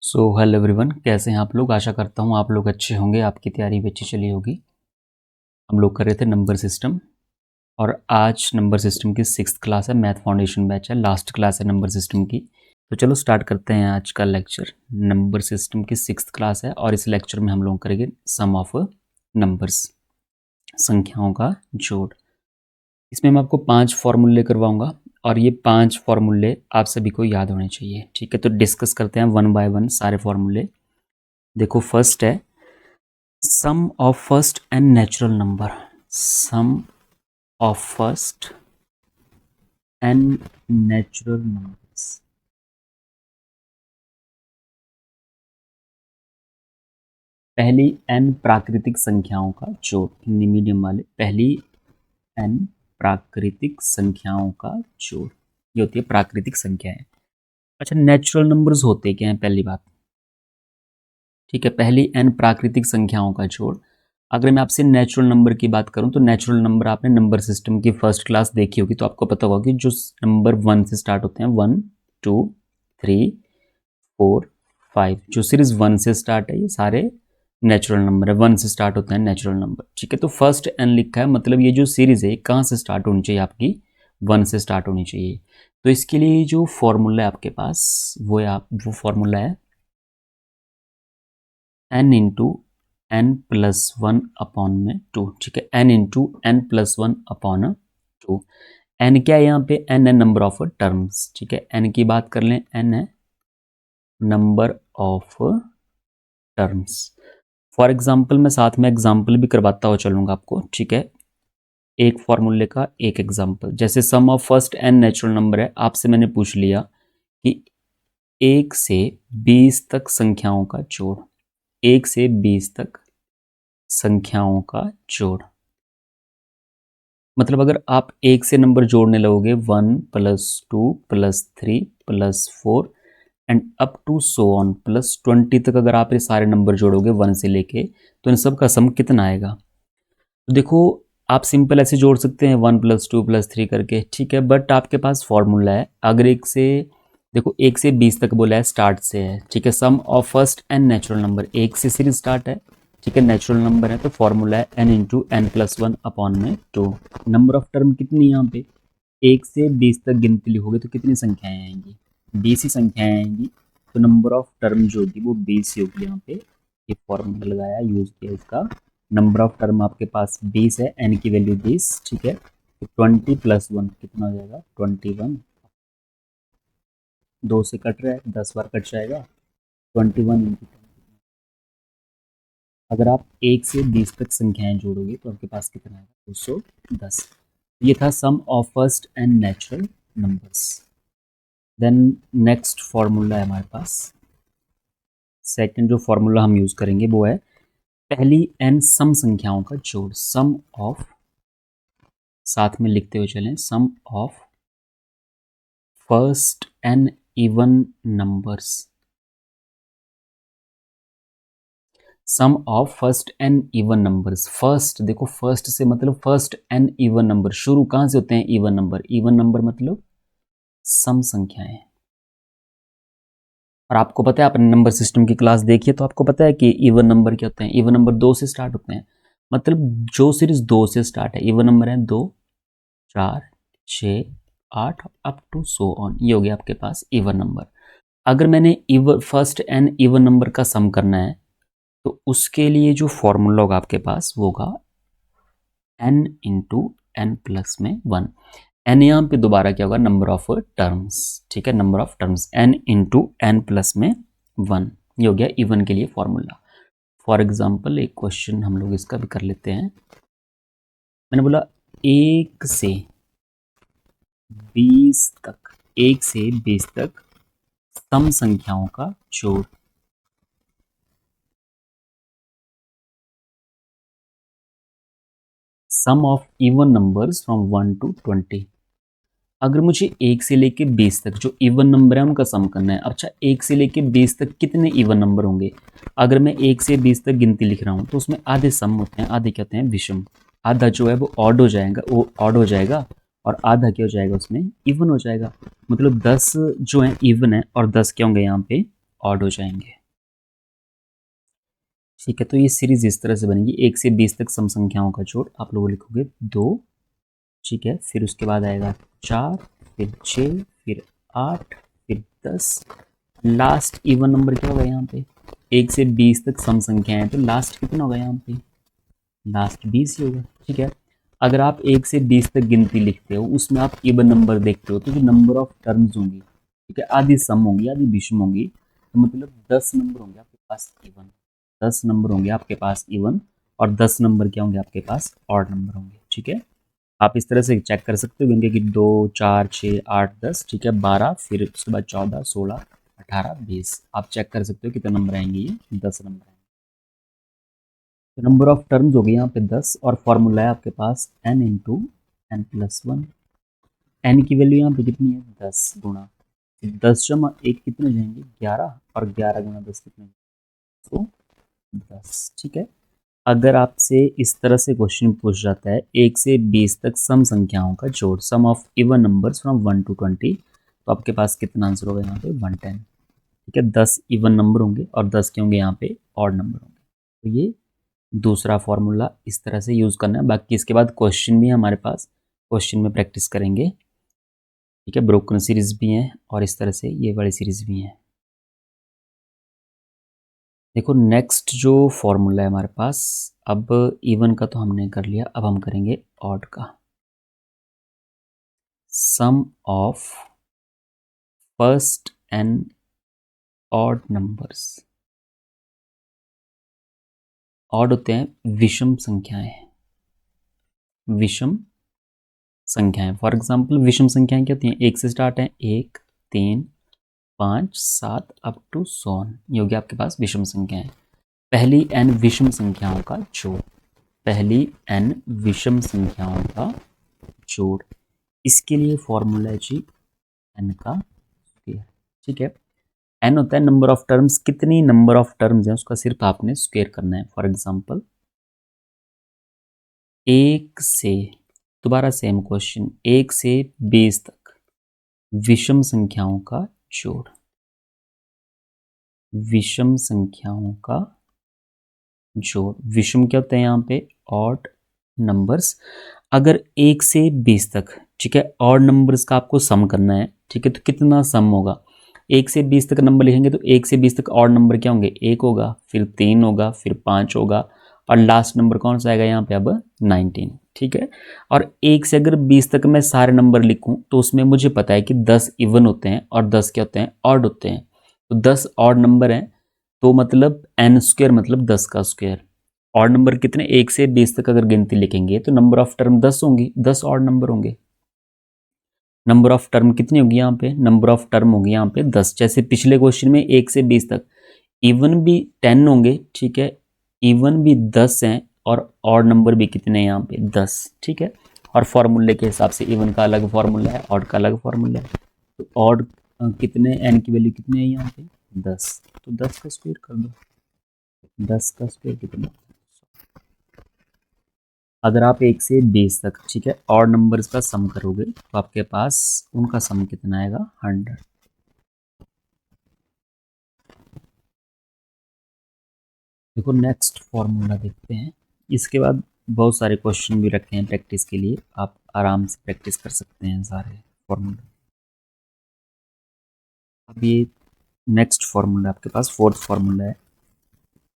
So hello everyone, कैसे हैं आप लोग। आशा करता हूँ आप लोग अच्छे होंगे, आपकी तैयारी भी अच्छी चली होगी। हम लोग कर रहे थे नंबर सिस्टम और आज नंबर सिस्टम की 6th क्लास है, मैथ फाउंडेशन बैच है, लास्ट क्लास है नंबर सिस्टम की। तो चलो स्टार्ट करते हैं आज का लेक्चर। नंबर सिस्टम की 6th क्लास है और इस लेक्चर में हम लोग करेंगे सम ऑफ नंबर्स, संख्याओं का जोड़। इसमें मैं आपको 5 फॉर्मूले करवाऊंगा और ये 5 फॉर्मूले आप सभी को याद होने चाहिए। ठीक है, तो डिस्कस करते हैं वन बाय वन सारे फॉर्मूले। देखो फर्स्ट है sum of first and natural number, sum of first and natural numbers। पहली n प्राकृतिक संख्याओं का जोड़, हिंदी मीडियम वाले, पहली n प्राकृतिक संख्याओं का जोड़, ये होती है प्राकृतिक संख्याएं। अच्छा, नेचुरल नंबर्स होते क्या हैं, पहली बात। ठीक है, पहली n प्राकृतिक संख्याओं का जोड़। अगर मैं आपसे नेचुरल नंबर की बात करूं तो नेचुरल नंबर आपने नंबर सिस्टम की फर्स्ट क्लास देखी होगी, तो आपको पता होगा कि जो नंबर 1 से स्टार्ट होते हैं, 1 2 3 4 5, जो सीरीज 1 से स्टार्ट है ये सारे नेचुरल नंबर है, 1 से स्टार्ट होते हैं नेचुरल नंबर। ठीक है, तो फर्स्ट n लिखा है, मतलब ये जो सीरीज है कहाँ से स्टार्ट होनी चाहिए आपकी, 1 से स्टार्ट होनी चाहिए। तो इसके लिए जो फॉर्मूला है आपके पास वो फॉर्मूला है n into N plus one upon में 2। ठीक है, n into N plus one upon 2। n क्या है यहाँ पे, n है नंबर ऑफ टर्म्स। ठीक है, n की बात कर लें, n है number of terms. For example मैं साथ में एग्जाम्पल भी करवाता हुआ चलूंगा आपको। ठीक है, एक फॉर्मूले का एक एग्जाम्पल, जैसे sum of first n natural number है, आपसे मैंने पूछ लिया कि 1 से 20 तक संख्याओं का जोड़, 1 से 20 तक संख्याओं का जोड़। मतलब अगर आप 1 से नंबर जोड़ने लगोगे, 1 plus 2 plus 3 plus 4 and up to so on plus 20 तक अगर आप ये सारे नंबर जोड़ोगे 1 से लेके, तो इन सब का सम कितना आएगा। तो देखो आप सिंपल ऐसे जोड़ सकते हैं 1 प्लस 2 प्लस 3 करके। ठीक है, बट आपके पास फॉर्मूला है। अगर 1 से देखो 1 से 20 तक बोला है, स्टार्ट से है। ठीक है, sum of first n natural number, 1 से सीरीज स्टार्ट है। ठीक है, नेचुरल नंबर है तो फॉर्मूला है n into N plus one upon में 2। नंबर ऑफ टर्म कितनी यहाँ पे, 1 से 20 तक गिनती लिखोगे तो कितनी संख्याएं आएंगी, 20 ही संख्याएं आएंगी। तो नंबर ऑफ टर्म जो होगी वो 20 ही होगी। यहाँ पे ये फॉर्मूला लगाया, यूज किया इसका। नंबर ऑफ टर्म आपके पास 20 है, n की वैल्यू 20। ठीक है, तो 20 प्लस 1 कितना हो जाएगा, 21। 2 से कट रहा है, 10 बार कट जाएगा, 21 इंटू। अगर आप 1 से 20 तक संख्याएं जोड़ोगे तो आपके पास कितना आएगा, 210। ये था sum of first n natural numbers. Then next formula है हमारे पास, सेकंड जो फॉर्मूला हम यूज करेंगे वो है पहली n सम संख्याओं का जोड़, सम ऑफ, साथ में लिखते हुए चलें, sum of first N even numbers, sum of first N even numbers. First देखो, फर्स्ट से मतलब फर्स्ट एन इवन नंबर, शुरू कहां से होते हैं, इवन नंबर। इवन नंबर मतलब सम संख्याएं। और आपको पता है, आपने नंबर सिस्टम की क्लास देखी है तो आपको पता है कि इवन नंबर क्या होते हैं। इवन नंबर 2 से स्टार्ट होते हैं, मतलब जो सीरीज 2 से स्टार्ट है, इवन नंबर है 2 4 6 8 अप टू सो ऑन, ये हो गया आपके पास इवन नंबर। अगर मैंने even first N even number का सम करना है तो उसके लिए जो फॉर्मूला होगा आपके पास वो होगा n इंटू एन प्लस में 1। n यहाँ पे दोबारा क्या होगा, नंबर ऑफ टर्म्स। ठीक है, number of terms, n into N plus में 1, ये हो गया इवन के लिए फॉर्मूला। फॉर एग्जाम्पल एक क्वेश्चन हम लोग इसका भी कर लेते हैं। मैंने बोला 1 से 20 तक, 1 से 20 तक सम संख्याओं का जोड़। Sum of even numbers from 1 to 20। अगर मुझे 1 से लेके 20 तक जो इवन नंबर है उनका सम करना है। अच्छा, 1 से लेके 20 तक कितने इवन नंबर होंगे। अगर मैं 1 से 20 तक गिनती लिख रहा हूँ तो उसमें आधे सम होते हैं, आधे क्या होते हैं, विषम। आधा जो है वो ऑड हो जाएगा, वो ऑड हो जाएगा, और आधा क्या हो जाएगा, उसमें इवन हो जाएगा। मतलब 10 जो है इवन है और 10 क्या होंगे यहाँ पे ऑड हो जाएंगे। ठीक है, तो ये सीरीज इस तरह से बनेगी, 1 से 20 तक सम संख्याओं का जोड़ आप लोग लिखोगे 2। ठीक है, फिर उसके बाद आएगा 4, फिर 6, फिर 8, फिर 10। लास्ट इवन नंबर क्या होगा यहाँ पे, 1 से 20 तक सम संख्या है तो लास्ट कितना होगा यहाँ पे, लास्ट 20 ही होगा। ठीक है, अगर आप 1 से 20 तक गिनती लिखते हो उसमें आप इवन नंबर देखते हो तो जो नंबर ऑफ टर्म्स होंगी, ठीक है, आधी सम होंगी आधी विषम होंगी, तो मतलब 10 नंबर होंगे आपके पास इवन, 10 नंबर होंगे आपके पास इवन, और 10 नंबर क्या होंगे आपके पास ऑड नंबर होंगे। ठीक है, आप इस तरह से चेक कर सकते हो गिनके कि 2, 4, 6, 8, 10, ठीक है, 12, फिर उसके बाद 14, 16, 18, 20, आप चेक कर सकते हो कितने नंबर आएंगे, ये 10 नंबर आएंगे। तो नंबर ऑफ टर्म्स हो गई यहाँ पे 10, और फॉर्मूला है आपके पास n into N plus one. N की वैल्यू यहाँ पे कितनी है, 10 गुणा 10 जमा 1 कितने हो जाएंगे 11, और 11 गुणा 10 कितने, तो 10। ठीक है, अगर आपसे इस तरह से क्वेश्चन पूछ जाता है 1 से 20 तक सम संख्याओं का जोड़, sum of even numbers from 1 to 20, तो आपके पास कितना आंसर होगा यहाँ पे 110। ठीक है, 10 इवन नंबर होंगे और 10 के होंगे यहाँ पे ऑड नंबर होंगे। तो ये दूसरा फॉर्मूला इस तरह से यूज़ करना है। बाकी इसके बाद क्वेश्चन भी है हमारे पास, क्वेश्चन में प्रैक्टिस करेंगे। ठीक है, ब्रोकन सीरीज भी हैं और इस तरह से ये वाली सीरीज भी हैं। देखो नेक्स्ट जो फॉर्मूला है हमारे पास, अब इवन का तो हमने कर लिया, अब हम करेंगे ऑड का। Sum of first n odd numbers, odd होते हैं विषम संख्याएं, विषम संख्याएं। फॉर एग्जांपल विषम संख्याएं क्या होती हैं, 1 से स्टार्ट है, 1, 3, 5, 7 अप टू 100, ये हो गया आपके पास विषम संख्याएं। पहली n विषम संख्याओं का जोड़, पहली n विषम संख्याओं का जोड़, इसके लिए फॉर्मूला है जी n का स्क्वायर। ठीक है, n होता है नंबर ऑफ टर्म्स, कितनी नंबर ऑफ टर्म्स हैं उसका सिर्फ आपने स्क्वायर करना है। फॉर एग्जांपल 1 से, दोबारा सेम क्वेश्चन, 1 से 20 तक विषम संख्याओं का जोड़, विषम संख्याओं का जोड़, विषम क्या होते हैं यहाँ पे ऑड नंबर्स। अगर 1 से 20 तक, ठीक है, ऑड नंबर्स का आपको सम करना है, ठीक है, तो कितना सम होगा, 1 से 20 तक नंबर लिखेंगे तो 1 से 20 तक ऑड नंबर क्या होंगे, 1 होगा, फिर 3 होगा, फिर 5 होगा, और लास्ट नंबर कौन सा आएगा यहाँ पे अब 19। ठीक है, और 1 से अगर 20 तक मैं सारे नंबर लिखूं तो उसमें मुझे पता है कि 10 इवन होते हैं और 10 क्या होते हैं ऑड होते हैं, तो 10 ऑड नंबर हैं, तो मतलब n स्क्वायर मतलब 10 का स्क्वायर। ऑड नंबर कितने, 1 से 20 तक अगर गिनती लिखेंगे तो नंबर ऑफ टर्म 10 होंगी, 10 ऑड नंबर होंगे। नंबर ऑफ टर्म कितनी होगी यहाँ पे, नंबर ऑफ टर्म होगी यहाँ पे 10, जैसे पिछले क्वेश्चन में 1 से 20 तक इवन भी 10 होंगे, ठीक है, इवन भी 10 हैं, और ऑड नंबर भी कितने हैं यहाँ पे 10। ठीक है, और फॉर्मूले के हिसाब से इवन का अलग फॉर्मूला है, ऑड का अलग फॉर्मूला है। तो ऑड कितने, एन की वैल्यू कितनी है यहाँ पे 10, तो 10 का स्क्वायर कर दो, 10 का स्क्वायर कितना, अगर आप 1 से 20 तक, ठीक है, ऑड नंबर्स का सम करोगे तो आपके पास उनका सम कितना आएगा 100। देखो नेक्स्ट फॉर्मूला देखते हैं, इसके बाद बहुत सारे क्वेश्चन भी रखे हैं प्रैक्टिस के लिए, आप आराम से प्रैक्टिस कर सकते हैं सारे फॉर्मूला। अब ये नेक्स्ट फॉर्मूला आपके पास फोर्थ फॉर्मूला है,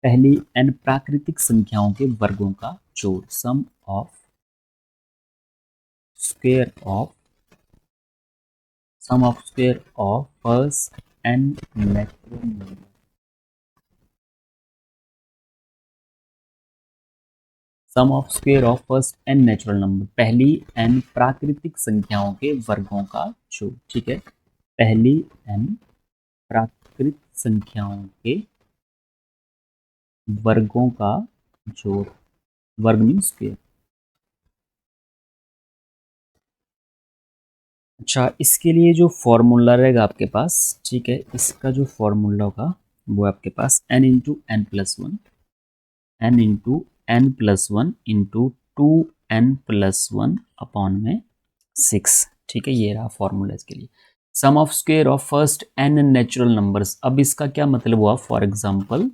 पहली n प्राकृतिक संख्याओं के वर्गों का जोड़, sum of square of, sum of square of first n natural number, sum of square of first n natural number, पहली n प्राकृतिक संख्याओं के वर्गों का जोड़। ठीक है, पहली n प्राकृतिक संख्याओं के वर्गों का जोड़, वर्ग मीन स्क्वायर। अच्छा, इसके लिए जो फॉर्मूला रहेगा आपके पास, ठीक है, इसका जो फॉर्मूला होगा वो आपके पास n into N plus one, n into N plus one into 2n plus one upon में 6। ठीक है, ये रहा फॉर्मूला इसके लिए। Sum of square of first n natural numbers. अब इसका क्या मतलब हुआ, फॉर एग्जाम्पल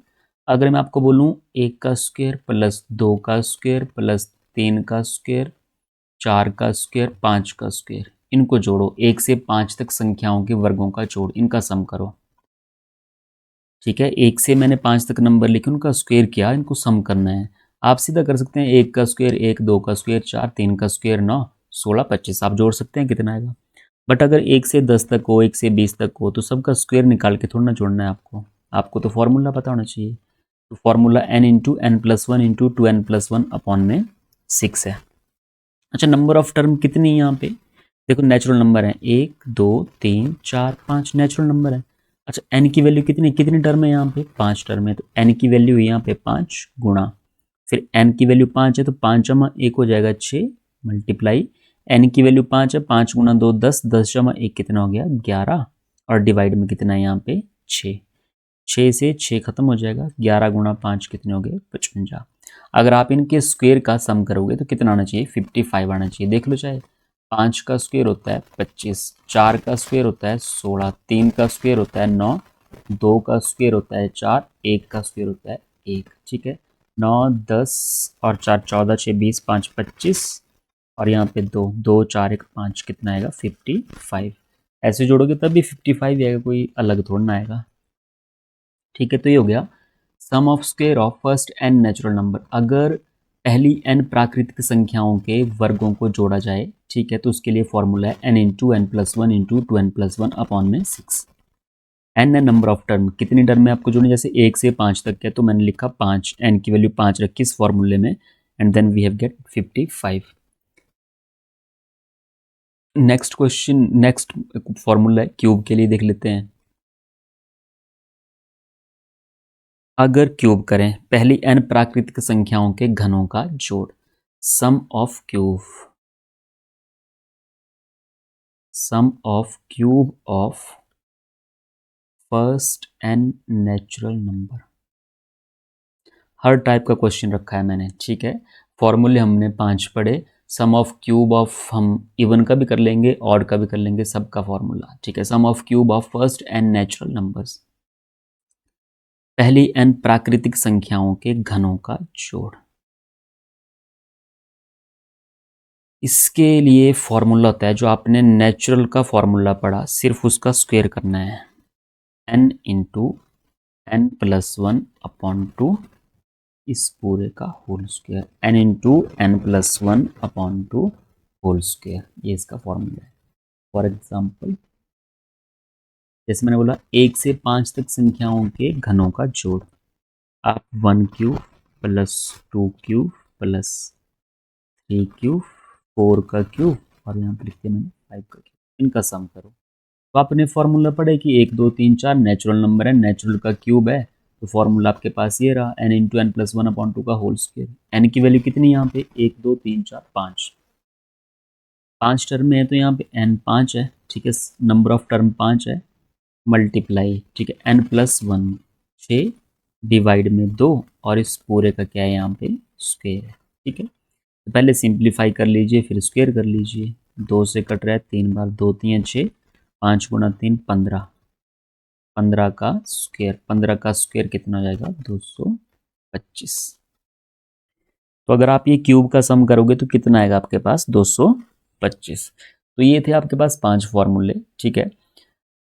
अगर मैं आपको बोलूँ 1 का स्क्वायर प्लस 2 का स्क्वायर प्लस 3 का स्क्वायर 4 का स्क्वायर 5 का स्क्वायर, इनको जोड़ो, 1 से 5 तक संख्याओं के वर्गों का जोड़, इनका सम करो। ठीक है, 1 से मैंने 5 तक नंबर लिखे, उनका स्क्वायर किया, इनको सम करना है। आप सीधा कर सकते हैं 1 का स्क्वायर 1, 2 का स्क्वायर 4, 3 का स्क्वायर 9, 16, 25, आप जोड़ सकते हैं कितना आएगा। बट अगर 1 से 10 तक हो, 1 से 20 तक हो, तो सबका स्क्वायर निकाल के थोड़ा ना जोड़ना है आपको, आपको तो फॉर्मूला पता होना चाहिए। तो formula n into N plus one into 2n plus one upon में 6 है। अच्छा, नंबर ऑफ टर्म कितनी है यहाँ पे, देखो नेचुरल नंबर है 1 2 3 4 5 नेचुरल नंबर है। अच्छा, n की वैल्यू कितनी कितनी टर्म है यहाँ पे, 5 टर्म है, तो n की वैल्यू है यहाँ पे 5 गुणा, फिर n की वैल्यू 5 है तो 5 जमा 1 हो जाएगा 6 मल्टीप्लाई, n की वैल्यू 5 है, 5 गुणा 2 10, 10 जमा 1 कितना हो गया 11, और डिवाइड में कितना है यहाँ पे 6, 6 से 6 खत्म हो जाएगा, 11 गुणा 5 कितने हो गए 55। अगर आप इनके स्क्वायर का सम करोगे तो कितना आना चाहिए 55 आना चाहिए। देख लो, चाहे 5 का स्क्वायर होता है 25, 4 का स्क्वायर होता है 16, 3 का स्क्वायर होता है 9, 2 का स्क्वायर होता है 4, 1 का स्क्वायर होता है 1। ठीक है, 9 10 और 4 14, 6 20, 5 25, और यहाँ पे 2 2 4 1 5 कितना आएगा 55। ऐसे जोड़ोगे तब भी 55 आएगा, कोई अलग थोड़ा ना आएगा। ठीक है, तो ये हो गया sum of square of first n natural number. अगर पहली एन प्राकृतिक संख्याओं के वर्गों को जोड़ा जाए, ठीक है, तो उसके लिए फॉर्मूला है N into N plus one into 2n plus one upon में 6। एन है नंबर ऑफ टर्म, कितनी टर्म में आपको जोड़नी, जैसे 1 से 5 तक है तो मैंने लिखा 5, एन की वैल्यू 5 रखी इस फॉर्मूले में, and then we have get 55। Next question, next formula है क्यूब के लिए, देख लेते हैं। अगर क्यूब करें पहली n प्राकृतिक संख्याओं के घनों का जोड़, sum of cube of first n natural number. हर टाइप का क्वेश्चन रखा है मैंने, ठीक है। फॉर्मूले हमने 5 पढ़े, सम ऑफ क्यूब ऑफ हम इवन का भी कर लेंगे, ऑड का भी कर लेंगे, सबका फॉर्मूला, ठीक है। Sum of cube of first n natural numbers, पहली n प्राकृतिक संख्याओं के घनों का जोड़। इसके लिए फॉर्मूला होता है जो आपने नेचुरल का फॉर्मूला पढ़ा, सिर्फ उसका स्क्वायर करना है, n into N plus one upon two इस पूरे का whole square, n into N plus one upon two whole square, ये इसका फॉर्मूला है। फॉर एग्जाम्पल जैसे मैंने बोला 1 से 5 तक संख्याओं के घनों का जोड़, आप 1 cube plus 2 cube plus 3 cube 4 का क्यूब और यहाँ पर लिखते मैंने 5 का क्यूब, इनका सम करो। तो आपने फॉर्मूला पढ़े कि 1 2 3 4 नेचुरल नंबर है, नेचुरल का क्यूब है, तो फॉर्मूला आपके पास ये रहा n into N plus one upon two का होल स्क्वायर। एन की वैल्यू कितनी यहाँ पे 1 2 3 4 5, 5 टर्म में है तो यहाँ पे n 5 है, ठीक है, नंबर ऑफ टर्म 5 है, मल्टीप्लाई, ठीक है, n प्लस वन 6 डिवाइड में 2 और इस पूरे का क्या है यहाँ पे स्क्वायर है, ठीक है। तो पहले सिंप्लीफाई कर लीजिए फिर स्क्वायर कर लीजिए, 2 से कट रहा है 3 बार, 2 3 6, 5 गुणा 3 15, 15 का स्क्वायर, 15 का स्क्वायर कितना हो जाएगा 225। तो अगर आप ये क्यूब का सम करोगे तो कितना आएगा आपके पास 225। तो ये थे आपके पास 5 फॉर्मूले, ठीक है,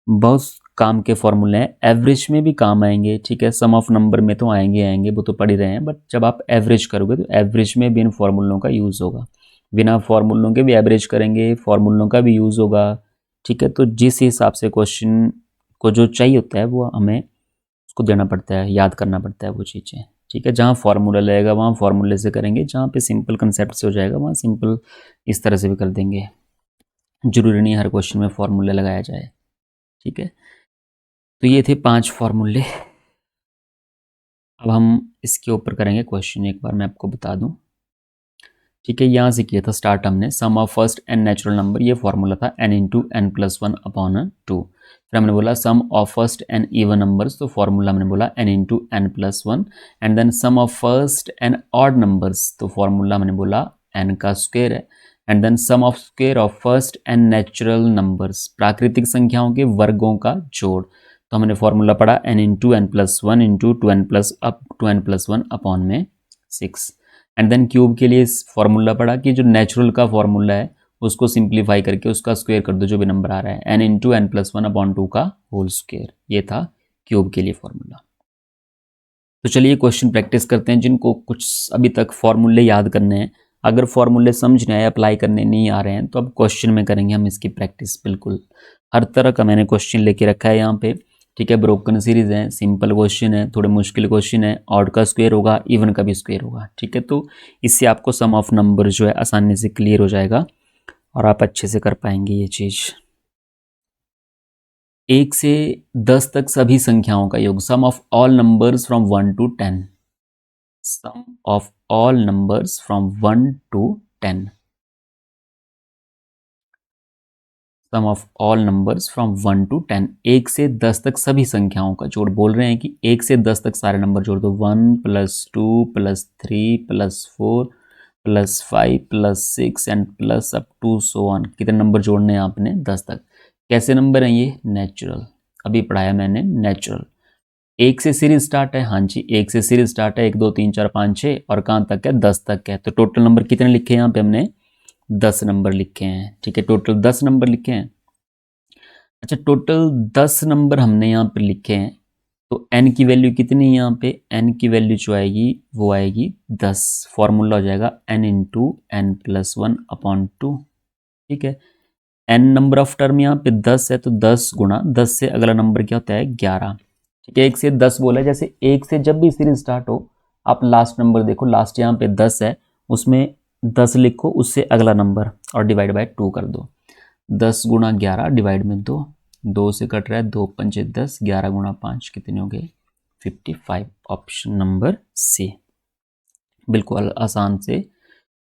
बहुत काम के फॉर्मूले हैं, एवरेज में भी काम आएंगे, ठीक है, सम ऑफ नंबर में तो आएंगे वो तो पढ़ ही रहे हैं, बट जब आप एवरेज करोगे तो एवरेज में भी इन फॉर्मूलों का यूज़ होगा, बिना फॉर्मूलों के भी एवरेज करेंगे, फॉर्मूलों का भी यूज़ होगा, ठीक है। तो जिस हिसाब से क्वेश्चन को जो चाहिए होता है वो हमें उसको देना पड़ता है, याद करना पड़ता है वो चीज़ें, ठीक है। जहाँ फार्मूला लगेगा वहाँ फार्मूले से करेंगे, जहाँ पे सिंपल कंसेप्ट से हो जाएगा वहाँ सिंपल इस तरह से भी कर देंगे, जरूरी नहीं हर क्वेश्चन में फार्मूला लगाया जाए, ठीक है। तो ये थे 5 फार्मूले। अब हम इसके ऊपर करेंगे क्वेश्चन, एक बार मैं आपको बता दूं, ठीक है। यहाँ से किया था स्टार्ट हमने, sum of first n natural number, ये फॉर्मूला था n into N plus one upon two. फिर हमने बोला sum of first N even numbers, तो फॉर्मूला हमने बोला n into N plus one, and then sum of first n odd numbers, तो formula हमने बोला n का स्क्वायर है, and then sum of square of first n natural numbers, प्राकृतिक संख्याओं के वर्गों का जोड़। तो हमने फॉर्मूला पढ़ा n into N plus one into two n plus up to n plus one upon में 6। एंड देन क्यूब के लिए फॉर्मूला पढ़ा कि जो नेचुरल का फॉर्मूला है उसको सिंप्लीफाई करके उसका स्क्वायर कर दो, जो भी नंबर आ रहा है, n into N plus one upon two का होल स्क्वायर। ये था क्यूब के लिए फॉर्मूला। तो चलिए क्वेश्चन प्रैक्टिस करते हैं। जिनको कुछ अभी तक फॉर्मूले याद करने हैं, अगर फॉर्मूले समझ नहीं आए, अप्लाई करने नहीं आ रहे हैं, तो अब क्वेश्चन में करेंगे हम इसकी प्रैक्टिस। बिल्कुल हर तरह का मैंने क्वेश्चन लेके रखा है यहाँ पे, ठीक है। ब्रोकन सीरीज है, सिंपल क्वेश्चन है, थोड़े मुश्किल क्वेश्चन है, ऑड का स्क्वायर होगा, इवन का भी स्क्वायर होगा, ठीक है। तो इससे आपको सम ऑफ नंबर जो है आसानी से क्लियर हो जाएगा और आप अच्छे से कर पाएंगे ये चीज़। 1 से 10 तक सभी संख्याओं का योग, sum of all numbers from 1 to 10, sum of all numbers from 1 to 10, sum of all numbers from 1 to 10, 1 से 10 तक सभी संख्याओं का जोड़। बोल रहे हैं कि 1 से 10 तक सारे नंबर जोड़ दो, 1 plus 2 plus 3 plus 4 plus 5 plus 6 and plus up to so on. कितने नंबर जोड़ने हैं आपने? 10 तक। कैसे नंबर हैं ये? नेचुरल, अभी पढ़ाया मैंने नेचुरल। 1 से सीरीज स्टार्ट है, हाँ जी 1 से सीरीज स्टार्ट है, 1 2 3 4 5 6 और कहाँ तक है? 10 तक है। तो टोटल नंबर कितने लिखे हैं यहाँ पे हमने? 10 नंबर लिखे हैं, ठीक है। टोटल 10 नंबर लिखे हैं। अच्छा, टोटल 10 नंबर हमने यहाँ पे लिखे हैं, तो n की वैल्यू कितनी है यहाँ पे? n की वैल्यू जो आएगी वो आएगी 10। फॉर्मूला हो जाएगा n into N plus one upon two, ठीक है। n नंबर ऑफ टर्म यहाँ पे 10 है, तो 10 गुणा 10 से अगला नंबर क्या होता है? 11, ठीक है। 1 से 10 बोला है, जैसे 1 से जब भी सीरीज स्टार्ट हो आप लास्ट नंबर देखो, लास्ट यहाँ पे 10 है, उसमें 10 लिखो, उससे अगला नंबर और डिवाइड बाय 2 कर दो। 10 गुणा 11 डिवाइड में 2, 2 से कट रहा है, 2 पंचे 10, 11 गुणा 5 कितने हो गए? 55। Option number C. बिल्कुल आसान से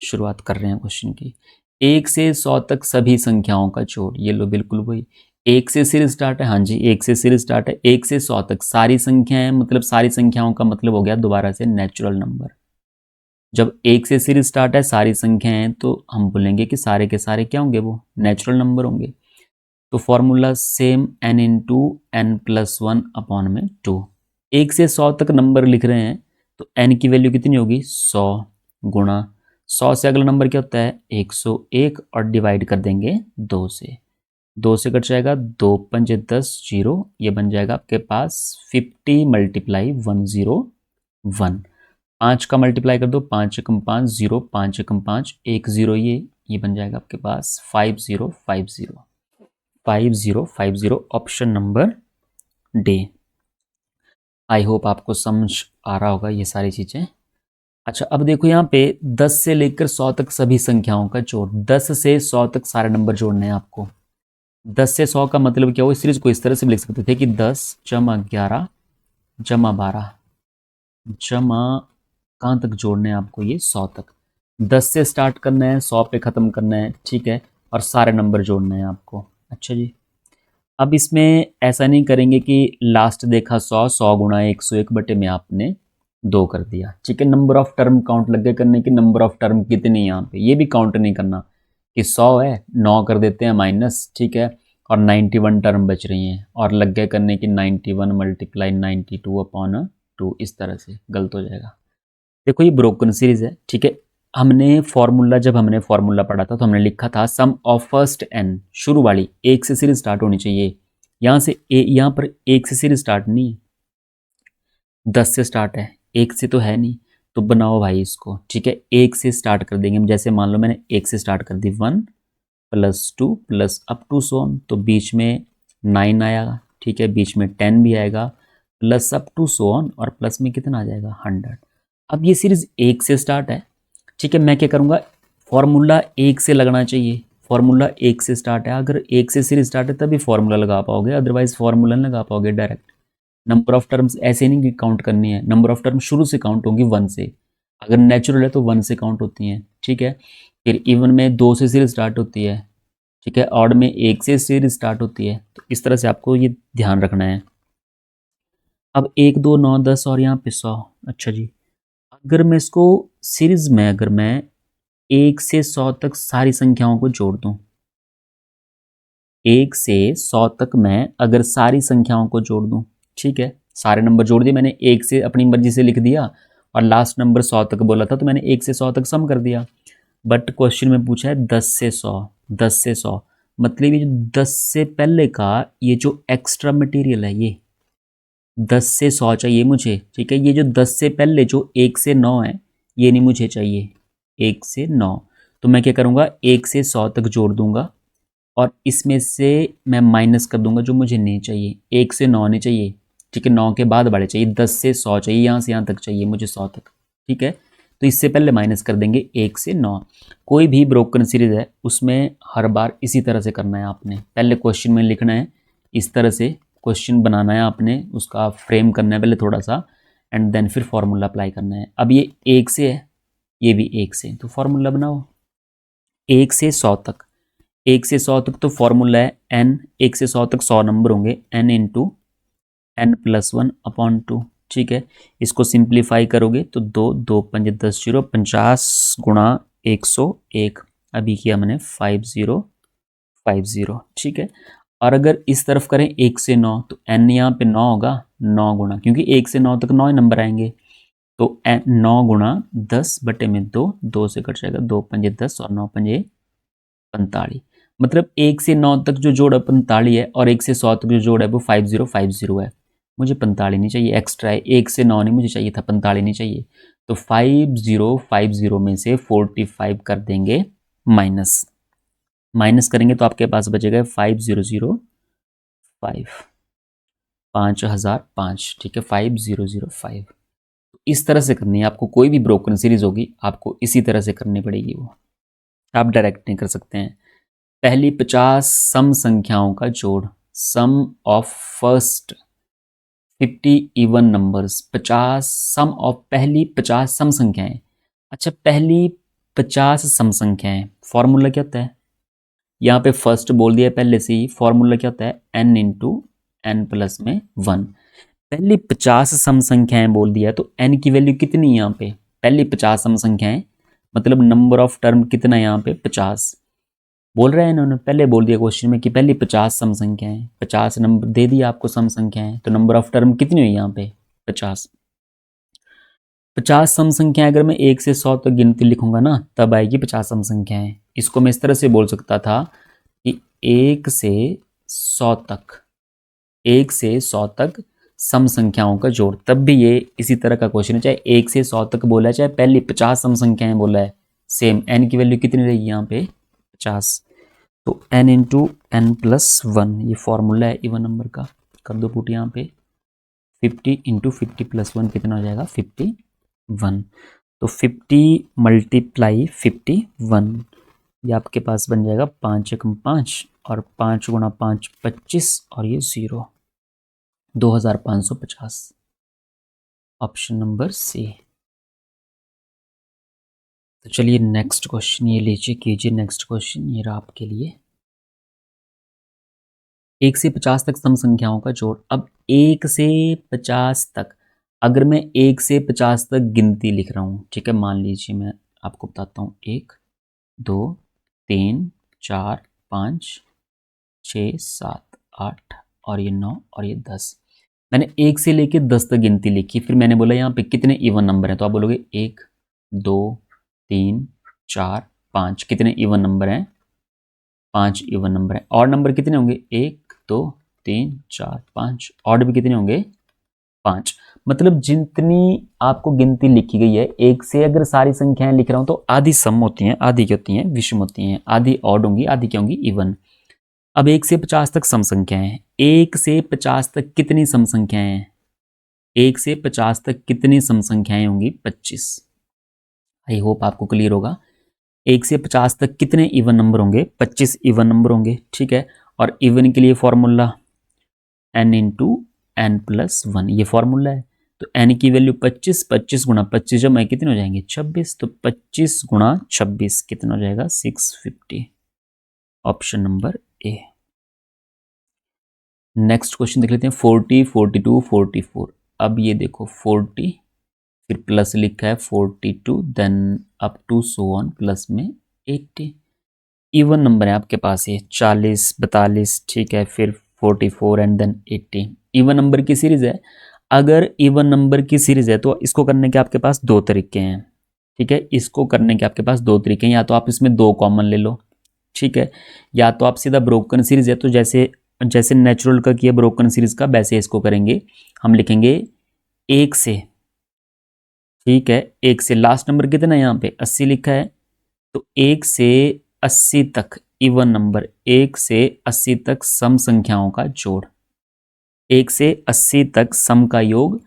शुरुआत कर रहे हैं क्वेश्चन की। 1 से 100 तक सभी संख्याओं का जोड़, ये लो बिल्कुल वही। 1 से सीरीज स्टार्ट है, हाँ जी 1 से सीरीज स्टार्ट है, 1 से 100 तक सारी संख्याएं, मतलब सारी संख्याओं का मतलब हो गया दोबारा से नेचुरल नंबर। जब 1 से सीरीज स्टार्ट है, सारी संख्याएं, तो हम बोलेंगे कि सारे के सारे क्या होंगे? वो नेचुरल नंबर होंगे। तो formula same n into N plus one upon में 2। 1 से 100 तक नंबर लिख रहे हैं, तो n की वैल्यू कितनी होगी? 100 गुणा 100 से अगला नंबर क्या होता है? 101 और डिवाइड कर देंगे 2 से, 2 से कट जाएगा, 2 पंजे 10 0, ये बन जाएगा आपके पास 50 मल्टीप्लाई 101। 5 का मल्टीप्लाई कर दो, 5 एकम 5 0, 5 एकम 5 1 0, ये बन जाएगा आपके पास 5050, 5050। Option number D. आई होप आपको समझ आ रहा होगा ये सारी चीज़ें। अच्छा, अब देखो यहाँ पे 10 से लेकर 100 तक सभी संख्याओं का जोड़। 10 से 100 तक सारे नंबर जोड़ने हैं आपको। 10 से 100 का मतलब क्या हो? इस सीरीज को इस तरह से भी लिख सकते थे कि 10 जमा 11 जमा 12 जमा कहाँ तक जोड़ने हैं आपको? ये 100 तक। 10 से स्टार्ट करना है, 100 पे ख़त्म करना है, ठीक है, और सारे नंबर जोड़ने हैं आपको। अच्छा जी, अब इसमें ऐसा नहीं करेंगे कि लास्ट देखा 100, 100 गुणा 101 बटे में आपने 2 कर दिया, ठीक है। नंबर ऑफ टर्म काउंट लग गए करने की, नंबर ऑफ टर्म कितनी यहाँ पे, ये भी काउंट नहीं करना कि 100 है 9 कर देते हैं माइनस, ठीक है, और 91 टर्म बच रही हैं, और लग गए करने की 91 मल्टीप्लाई 92 अपॉन 2, इस तरह से गलत हो जाएगा। देखो ये ब्रोकन सीरीज है, ठीक है। जब हमने फॉर्मूला पढ़ा था तो हमने लिखा था सम ऑफ फर्स्ट एन, शुरू वाली 1 से सीरीज स्टार्ट होनी चाहिए। यहाँ से यहाँ पर 1 से सीरीज स्टार्ट नहीं, 10 से स्टार्ट है, 1 से तो है नहीं, तो बनाओ भाई इसको, ठीक है। 1 से स्टार्ट कर देंगे हम, जैसे मान लो मैंने 1 से स्टार्ट कर दी, 1 प्लस 2 प्लस अप टू सोन, तो बीच में 9 आएगा, ठीक है, बीच में 10 भी आएगा, प्लस अप टू सोन, और प्लस में कितना आ जाएगा? 100। अब ये सीरीज 1 से स्टार्ट है, ठीक है। मैं क्या करूँगा? फॉर्मूला 1 से लगना चाहिए, फॉर्मूला 1 से स्टार्ट है, अगर 1 से सीरीज स्टार्ट है तभी फॉर्मूला लगा पाओगे, अदरवाइज फॉर्मूला नहीं लगा पाओगे डायरेक्ट। नंबर ऑफ टर्म्स ऐसे नहीं काउंट करनी है, नंबर ऑफ टर्म शुरू से काउंट होंगी 1 से, अगर नेचुरल है तो 1 से काउंट होती हैं, ठीक है। फिर इवन में 2 से सीरीज स्टार्ट होती है, ठीक है, ऑड में 1 से सीरीज स्टार्ट होती है, तो इस तरह से आपको ये ध्यान रखना है। अब 1 2 9 10 और यहाँ पे 100। अच्छा जी, अगर मैं इसको सीरीज में, अगर मैं 1 से 100 तक सारी संख्याओं को जोड़ दूं, 1 से 100 तक मैं अगर सारी संख्याओं को जोड़ दूं, ठीक है, सारे नंबर जोड़ दिए मैंने, 1 से अपनी मर्जी से लिख दिया और लास्ट नंबर 100 तक बोला था तो मैंने 1 से 100 तक सम कर दिया। बट क्वेश्चन में पूछा है 10 से 100, 10 से 100 मतलब ये जो 10 से पहले का ये जो एक्स्ट्रा मटेरियल है ये 10 से 100 चाहिए मुझे, ठीक है। ये जो 10 से पहले जो 1 से 9 है ये नहीं मुझे चाहिए, 1 से 9। तो मैं क्या करूँगा, 1 से 100 तक जोड़ दूंगा और इसमें से मैं माइनस कर दूंगा जो मुझे नहीं चाहिए। 1 से 9 नहीं चाहिए, ठीक है, 9 के बाद बड़े चाहिए, 10 से 100 चाहिए, यहाँ से यहाँ तक चाहिए मुझे 100 तक, ठीक है। तो इससे पहले माइनस कर देंगे 1 से 9। कोई भी ब्रोकन सीरीज है उसमें हर बार इसी तरह से करना है आपने, पहले क्वेश्चन में लिखना है, इस तरह से क्वेश्चन बनाना है आपने, उसका फ्रेम करना है पहले थोड़ा सा, एंड देन फिर फॉर्मूला अप्लाई करना है। अब ये 1 से है, ये भी 1 से, तो फॉर्मूला बनाओ 1 से 100 तक। 1 से 100 तक तो फॉर्मूला है n, 1 से 100 तक 100 नंबर होंगे, n into n plus 1 upon 2, ठीक है। इसको सिंप्लीफाई करोगे तो 2 2 5 10 0 50 गुणा 101, अभी किया मैंने 5050, ठीक है। और अगर इस तरफ करें 1 से 9 तो n यहाँ पे 9 होगा, 9 गुणा, क्योंकि 1 से 9 तक 9 नंबर आएंगे, तो 9 गुणा 10 बटे में 2, 2 से कट जाएगा, 2 पंजे 10 और 9 पंजे 45। मतलब 1 से 9 तक जो जोड़ है 45 है और 1 से 100 तक जो जोड़ है वो 5050 है। मुझे 45 नहीं चाहिए, एक्स्ट्रा है, 1 से 9 नहीं मुझे चाहिए था, 45 नहीं चाहिए। तो 5050 में से 45 कर देंगे माइनस, माइनस करेंगे तो आपके पास बचेगा 5005, 5005, ठीक है, 5005। इस तरह से करनी है आपको, कोई भी ब्रोकन सीरीज होगी आपको इसी तरह से करनी पड़ेगी, वो आप डायरेक्ट नहीं कर सकते हैं। पहली 50 सम संख्याओं का जोड़, sum of first 50 even numbers, 50 sum of पहली 50 सम संख्याएं। अच्छा, पहली 50 सम संख्याएं, फॉर्मूला क्या होता है, यहाँ पे फर्स्ट बोल दिया पहले से ही, फॉर्मूला क्या होता है n इंटू एन प्लस में 1। पहली 50 सम संख्याएं बोल दिया तो n की वैल्यू कितनी है यहाँ पे, पहली 50 सम संख्याएं मतलब नंबर ऑफ टर्म कितना है यहाँ पे 50 बोल रहे हैं इन्होंने, पहले बोल दिया क्वेश्चन में कि पहली 50 सम संख्याएं, 50 नंबर दे दिया आपको सम संख्याएं, तो नंबर ऑफ टर्म कितनी हुई यहाँ पे 50। 50 सम संख्याएं अगर मैं 1 से 100 तक गिनती लिखूंगा ना तब आएगी 50 सम संख्याएं। इसको मैं इस तरह से बोल सकता था कि 1 से 100 तक, 1 से 100 तक सम संख्याओं का जोड़, तब भी ये इसी तरह का क्वेश्चन है, चाहे 1 से 100 तक बोला है चाहे पहली 50 सम संख्याएं बोला है, सेम n की वैल्यू कितनी रहेगी यहाँ पे 50। तो n इंटू एन प्लस 1 ये फॉर्मूला है इवन नंबर का, कर दो पुट यहाँ पे, 50 इंटू 50 प्लस 1 कितना हो जाएगा 51। तो 50 मल्टीप्लाई 51, ये आपके पास बन जाएगा 5 एकम 5 और 5 गुणा 5 25 और ये 0, 2550, ऑप्शन नंबर सी। तो चलिए नेक्स्ट क्वेश्चन ये लीजिए, कीजिए नेक्स्ट क्वेश्चन, ये रहा आपके लिए। 1 से 50 तक सम संख्याओं का जोड़। अब 1 से 50 तक, अगर मैं 1 से 50 तक गिनती लिख रहा हूँ, ठीक है, मान लीजिए मैं आपको बताता हूँ, 1 2 3 4 5 6 7 8 और ये 9 और ये 10। मैंने 1 से लेके 10 तक गिनती लिखी, फिर मैंने बोला यहाँ पे कितने इवन नंबर हैं, तो आप बोलोगे 1 2 3 4 5, कितने इवन नंबर हैं 5 इवन नंबर हैं। और नंबर कितने होंगे 1 2 3 4 5, ऑड भी कितने होंगे 5। मतलब जितनी आपको गिनती लिखी गई है, 1 से अगर सारी संख्याएं लिख रहा हूं तो आधी सम होती हैं, आधी क्या होती हैं विषम होती हैं, आधी ऑड होंगी, आधी क्या होंगी इवन। अब 1 से 50 तक सम संख्याएं हैं, 1 से 50 तक कितनी सम संख्याएं हैं, 1 से 50 तक कितनी सम संख्याएं होंगी 25। आई होप आपको क्लियर होगा। 1 से 50 तक कितने इवन नंबर होंगे 25 इवन नंबर होंगे, ठीक है। और इवन के लिए formula n into N plus 1, ये फॉर्मूला है। तो n की वैल्यू 25, 25 गुणा 25 जब मैं कितने हो जाएंगे 26, तो 25 गुणा 26 कितना हो जाएगा 650, option number A. Next question देख लेते हैं 40 42 44। अब ये देखो 40 फिर प्लस लिखा है 42, then up to so on plus में 80। इवन नंबर है आपके पास ये 40, 42, ठीक है, फिर 44 एंड देन 80। इवन नंबर की सीरीज है। अगर इवन नंबर की सीरीज है तो इसको करने के आपके पास दो तरीके हैं, ठीक है, इसको करने के आपके पास दो तरीके हैं। या तो आप इसमें दो कॉमन ले लो, ठीक है, या तो आप सीधा ब्रोकन सीरीज है तो जैसे जैसे नेचुरल का किया ब्रोकन सीरीज का, वैसे इसको करेंगे। हम लिखेंगे 1 से, ठीक है, 1 से लास्ट नंबर कितना है यहाँ पे 80 लिखा है, तो 1 से 80 तक इवन नंबर, 1 से 80 तक सम संख्याओं का जोड़, 1 से 80 तक सम का योग,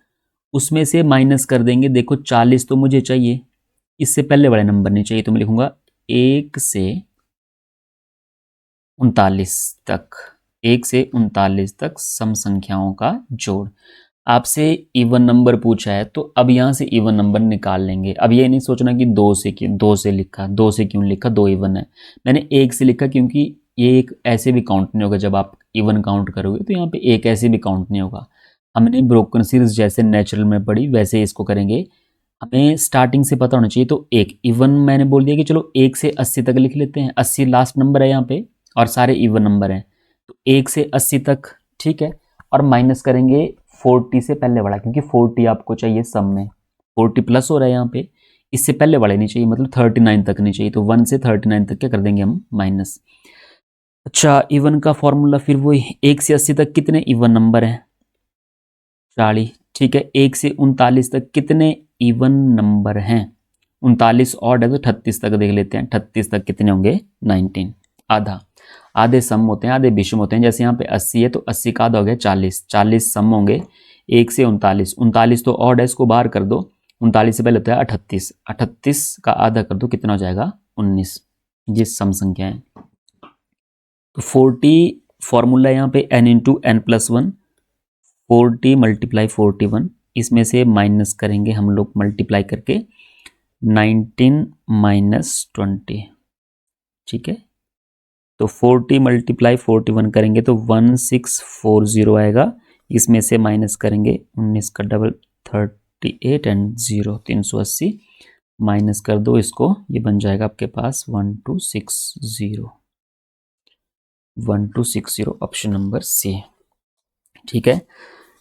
उसमें से माइनस कर देंगे। देखो 40 तो मुझे चाहिए, इससे पहले वाले नंबर नहीं चाहिए, तो मैं लिखूंगा 1 से 39 तक, 1 से 39 तक सम संख्याओं का जोड़। आपसे इवन नंबर पूछा है तो अब यहाँ से इवन नंबर निकाल लेंगे। अब ये नहीं सोचना कि 2 से क्यों 2 से लिखा, 2 से क्यों लिखा, 2 इवन है। मैंने 1 से लिखा क्योंकि ये एक ऐसे भी काउंट नहीं होगा, जब आप इवन काउंट करोगे तो यहाँ पे एक ऐसे भी काउंट नहीं होगा। हमने ब्रोकन सीरीज जैसे नेचुरल में पढ़ी वैसे इसको करेंगे। हमें स्टार्टिंग से पता होना चाहिए, तो एक इवन मैंने बोल दिया कि चलो 1 से 80 तक लिख लेते हैं, 80 लास्ट नंबर है यहाँ पे और सारे इवन नंबर हैं, तो 1 से 80 तक, ठीक है, और माइनस करेंगे 40 से पहले वाला, क्योंकि 40 आपको चाहिए सम में, 40 प्लस हो रहा है यहाँ पे, इससे पहले वाले नहीं चाहिए, मतलब 39 तक नहीं चाहिए, तो 1 से 39 तक क्या कर देंगे हम माइनस। अच्छा, इवन का फॉर्मूला फिर वही, 1 से 80 तक कितने इवन नंबर हैं 40, ठीक है, 1 से 39 तक कितने इवन नंबर हैं, 39 ऑड है तो 38 तक देख लेते हैं, 38 तक कितने होंगे 19, आधा। आधे सम होते हैं, आधे विषम होते हैं, जैसे यहाँ पे 80 है तो 80 का आधा हो गया 40, 40 सम होंगे 1 से 39, 39 तो ऑड है, इसको बाहर कर दो, 39 से पहले होता है 38, 38 का आधा कर दो कितना हो जाएगा 19, ये सम संख्या है। तो 40 फॉर्मूला यहाँ पे n into N plus 1, 40 multiply 41, इसमें से माइनस करेंगे हम लोग मल्टीप्लाई करके 19 माइनस 20, ठीक है, तो 40 मल्टीप्लाई 41 करेंगे तो 1640 आएगा, इसमें से माइनस करेंगे 19 का डबल 38 एंड 0 380, माइनस कर दो इसको, ये बन जाएगा आपके पास 1260 ऑप्शन नंबर सी, ठीक है।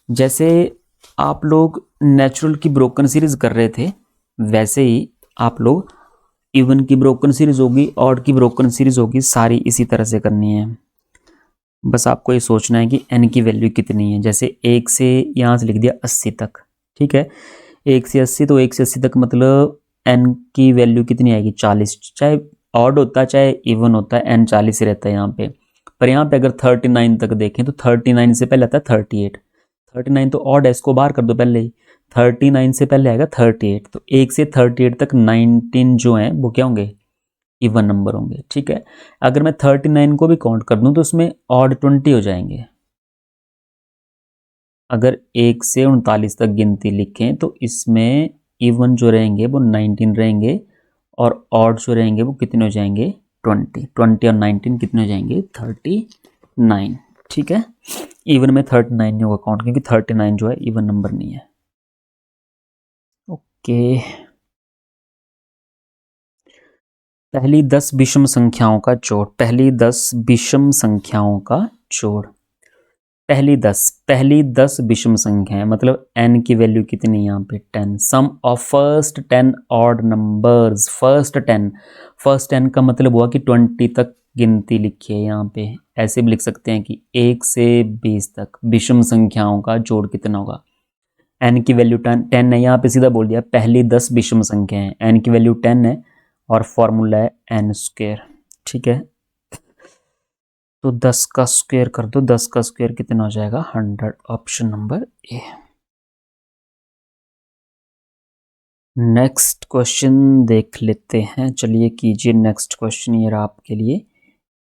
जैसे आप लोग नेचुरल की ब्रोकन सीरीज कर रहे थे वैसे ही आप लोग इवन की ब्रोकन सीरीज होगी, ऑड की ब्रोकन सीरीज होगी, सारी इसी तरह से करनी है। बस आपको ये सोचना है कि n की वैल्यू कितनी है। जैसे 1 से यहाँ से लिख दिया 80 तक, ठीक है, 1 से 80, तो 1 से 80 तक मतलब n की वैल्यू कितनी आएगी 40, चाहे ऑड होता है चाहे इवन होता है, n 40 ही रहता है यहाँ पे। पर यहाँ पे अगर 39 तक देखें तो 39 से पहले आता है 38, 39 तो ऑड है, इसको बाहर कर दो पहले ही, 39 से पहले आएगा 38, तो 1 से 38 तक 19 जो हैं वो क्या होंगे इवन नंबर होंगे, ठीक है। अगर मैं 39 को भी काउंट कर दूं तो उसमें ऑड 20 हो जाएंगे। अगर 1 से 39 तक गिनती लिखें तो इसमें इवन जो रहेंगे वो 19 रहेंगे और ऑड जो रहेंगे वो कितने हो जाएंगे 20, 20 और 19 कितने हो जाएंगे 39, ठीक है। इवन में 39 नहीं होगा काउंट, क्योंकि 39 जो है इवन नंबर नहीं है। ओके, पहली 10 विषम संख्याओं का जोड़, पहली 10 विषम संख्याओं का जोड़, पहली 10 विषम संख्या है, मतलब n की वैल्यू कितनी है यहाँ पे 10, sum of first 10 odd numbers, first 10 का मतलब हुआ कि 20 तक गिनती लिखी है यहाँ पे। ऐसे भी लिख सकते हैं कि 1 से 20 तक विषम संख्याओं का जोड़ कितना होगा, n की वैल्यू 10 है, यहाँ पे सीधा बोल दिया पहली 10 विषम संख्या है, n की वैल्यू 10 है और फॉर्मूला है n स्क्वायर, ठीक है। तो 10 का स्क्वायर कर दो, 10 का स्क्वायर कितना हो जाएगा 100, option number A. Next question देख लेते हैं, चलिए कीजिए नेक्स्ट क्वेश्चन, ये रहा आपके लिए।